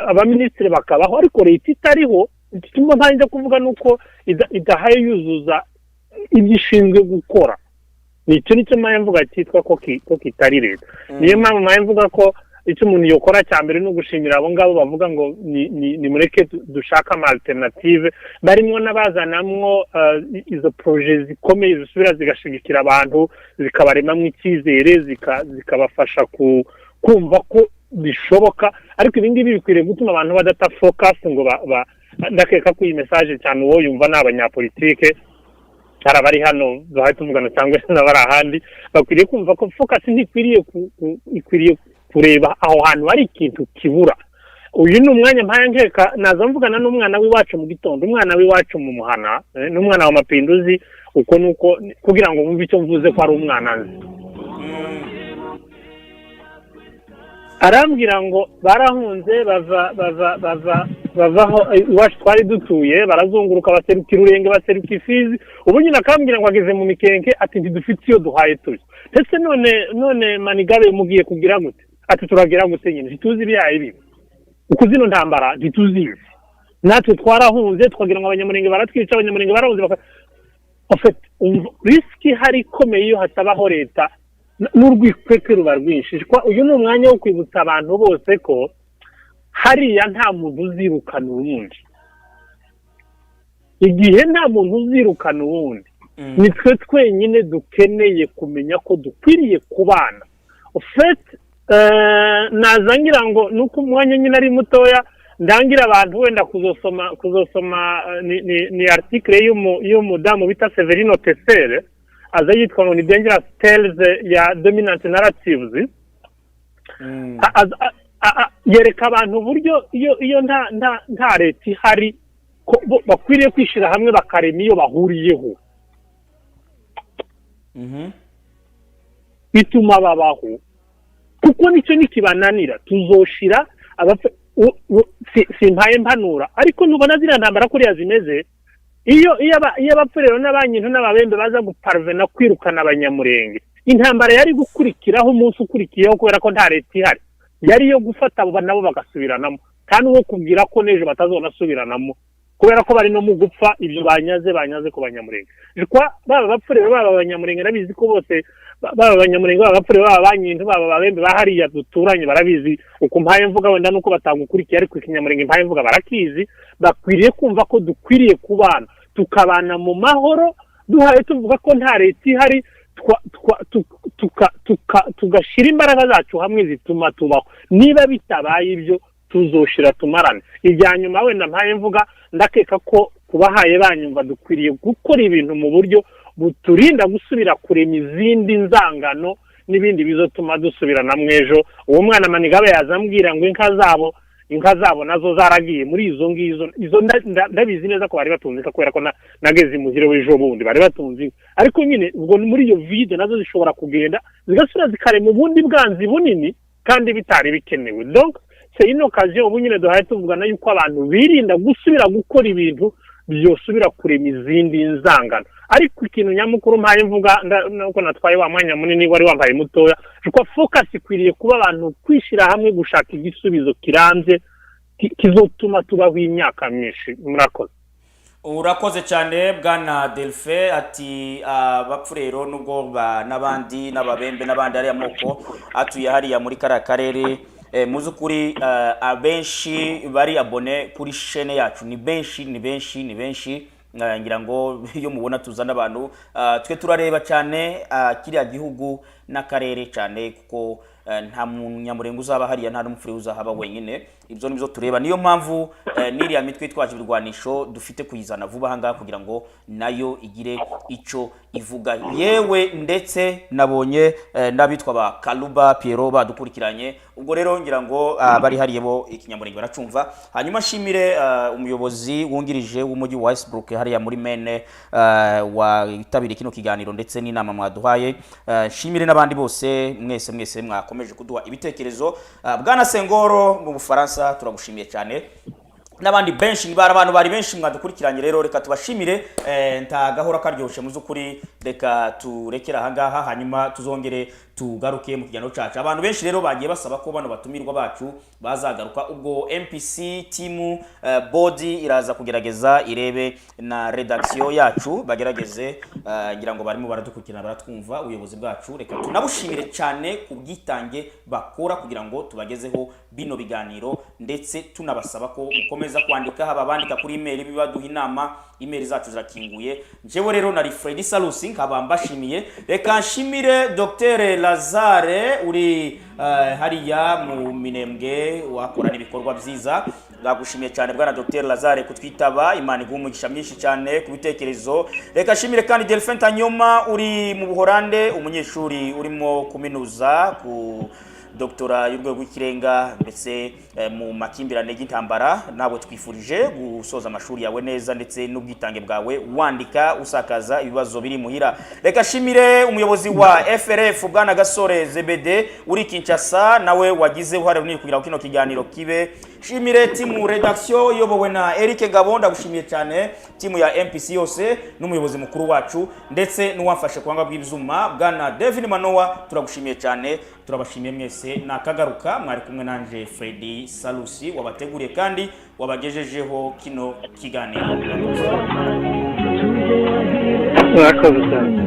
Speaker 4: abaministre bakabaho ariko leta itariho kimwe mpanje kuvuga nuko idahaye yuzuza igishinzwe gukora nicyo mpaye mvuga cyitwa ko kitari leta. Niyo mpamvu mpaye mvuga ko icyo umuntu yokora cyambere no gushimira abo ngabo bavuga ngo ni mureke dushaka ama alternative barimo nabazanamwo izo project zikomeye zisubira zigashigikira abantu zikabaremamwe icyizere zikabafasha kumva ko bishoboka ariko ibingibi bikwiriye gutuma abantu badata focus ngo ndakeka ko iyi message cyane uwo yumva n'abanyapolitike bari hano bahaye tuvugana cyangwa n'abari ahandi bakwiriye kumva ko focus ikwiriye kureba aho hantu hari ikintu kibura. Uyu ni umwanya mpaye nkeka naza mvugana n'umwana w'iwacu mu gitondo umwana w'iwacu mu muhana n'umwana wa Mapinduzi uko nuko kugira ngo bumve icyo mvuze ko ari umwana nzi arambwira ngo barahunze bavaho iwacu twari dutuye barazunguruka baserukira urenge baseruka ifizi ubu nyine akambwira ngo ageze mu mikenke ati ntidufite iyo duhaye turi ndetse none Manigabe mugiye kugira gute ati turagira gute nyine ntituzi ibyaye bibi uko zino ntambara ntituzi natwe twarahunze twagira ngo abanyamurenge baratwica abanyamurenge barahunze riski hari ikomeye iyo hatabaho leta n'urwikweke ruba rwinshi. Uyu ni umwanya wo kwibutsa abantu bose ko hariya nta muntu uzirukana uwundi igihe nta muntu uzirukana uwundi nitwe twenyine dukeneye kumenya ko dukwiriye kubana nazangira ngo nuko umwanya nyine ari mutoya ndangira abantu wenda kuzosoma ni article y'umudamu bita Severino Tesere aza yitwa ngo ni Dangerous Tales ya Dominant Narratives yereka abantu uburyo iyo nta leta ihari bakwiriye kwishira hamwe bakarema iyo bahuriyeho bituma babaho kuko nicyo nikibananira tuzoshira simpaye mpanura ariko nubona zira ntambara kuriya zimeze iyo abapfurero n'abanyintu n'ababembe baza guparvena kwirukana abanyamurenge intambara yari gukurikiraho umunsi ukurikiyeho kubera ko nta leta ihari yari yo gufata abo nabo bagasubiranamo kandi uwo kubwira ko nejo batazonasubiranamo kubera ko bari no mu gupfa ibyo banyaze ku banyamurenge baba bapfure baba abanyamurenge nabizi ko bose baba abanyamurenge baba bapfure baba banyintu baba babembe bahariya duturanye barabizi uko mpaye mvuga wenda nuko batangukurikiye ariko ikinyamurenge mpaye mvuga barakizi bakwiriye kumva ko dukwiriye kubana tukabana mu mahoro duhaye tuvuga ko nta leta ihari tugashira imbaraga zacu hamwe zituma tubaho niba bitabaye ibyo tuzoshira tumarane ijyanyuma wenda mpaye mvuga ndakeka ko kubahaye banyumva dukwiriye gukora ibintu mu buryo buturinda gusubira kurema izindi nzangano n'ibindi bizotuma dusubirana mwejo uwo mwana Manigabe yazambwira ngo inka zabo nazo zaragiye muri izo ndabizi neza ko bari batunze kubera ko nageze imuhire w'ejo bundi bari batunze ariko nyine ubwo muri iyo vide nazo zishobora kugenda zigasubira zikarema ubundi bwanzi bunini kandi bitari bikenewe donc c'est une occasion ubu nyine duhaye tuvugana yuko abantu birinda gusubira gukora ibintu byosubira kurema izindi nzangano ariko ikintu nyamukuru mpaye mvuga nuko natwaye wa mwanya munini wari wambaye mutoya kuko focus ikwiriye kuba abantu kwishira hamwe gushaka igisubizo kirambye kizotuma tubaho imyaka myinshi murakoze
Speaker 1: urakoze cyane bwana Delphin ati abapfurero nubwo n'abandi n'ababembe n'abandi ari amoko atuye hariya muri karere muzukuri abenshi bari abone kuri chaîne yacu ni benshi ngira ngo iyo mubona tuzana abantu twe turareba cyane kiriya gihugu n'akarere cyane kuko nta munyamurenge uzaba hariya nta n'umufure uzahaba wenyine ibyo nibyo tureba niyo mpamvu n'iriya mitwe twaje ibirwanisho dufite kuyizana vuba ahangaha kugira ngo nayo igire icyo ivuga yewe ndetse nabonye n'abitwa ba Kaluba Piero badukurikiranye ubwo rero ngira ngo bari hariye bo ikinyamurenge baracumva hanyuma shimire umuyobozi wungirije w'umujyi wa Westbrook hariya muri Maine witabiriye kino kiganiro ndetse n'inama mwaduhaye shimire n'abandi bose mwese mwakomeje kuduha ibitekerezo bwana Sengoro mu Bufaransa turagushimiye cyane n'abandi benshi nibara abantu bari benshi mwadukurikiranye rero reka tubashimire ntagahora karyoshe muzukuri reka turekera ahangaha hanyuma tuzongere tugaruke mu kiganiro cyacu abantu benshi rero bagiye basaba ko bano batumirwa bacu bazagaruka ubwo MPC team body iraza kugerageza irebe na redaction yacu bagerageze ngira ngo barimo baradukurikirana baratwumva ubuyobozi bwacu reka tunabushimire cyane kubwitange bakora kugira ngo tubagezeho bino biganiro ndetse tunabasaba ko mukomeza kwandika haba bandika kuri email bibaduha inama email zacu zirakinguye jewe rero nari Freddy Salusi nkaba mbashimiye reka nshimire Dr Lazare uri hariya mu Minembwe wakorana ibikorwa byiza ndagushimiye cyane bwana Dr Lazare kutwitaba Imana igumugisha myinshi cyane kubitekerezo reka nshimire kandi Delphin Tanyoma uri mu Buholande umunyeshuri urimo kuminuza ku Doktora y'urwego rw'ikirenga ndetse mu makimbirane y'intambara nabo twifurije gusoza amashuri yawe neza ndetse n'ubwitange bwawe wandika usakaza ibibazo biri muhira reka shimire umuyobozi wa FRF bwana Gasore ZBD uri Kinshasa nawe wagize uhare runini kugira kino kiganiro kibe shimire timu redaction yobowe na Eric Gabonda gushimiye cyane timu ya MPC yose n'umuyobozi mukuru wacu ndetse n'uwafashe kwanga bw'ibyuma bwana David Manowa turagushimiye cyane turabashimiye mwese nakagaruka mwari kumwe nanje Freddy Salusi wabateguriye kandi wabagejejeho kino kiganiro
Speaker 4: murakoze cyane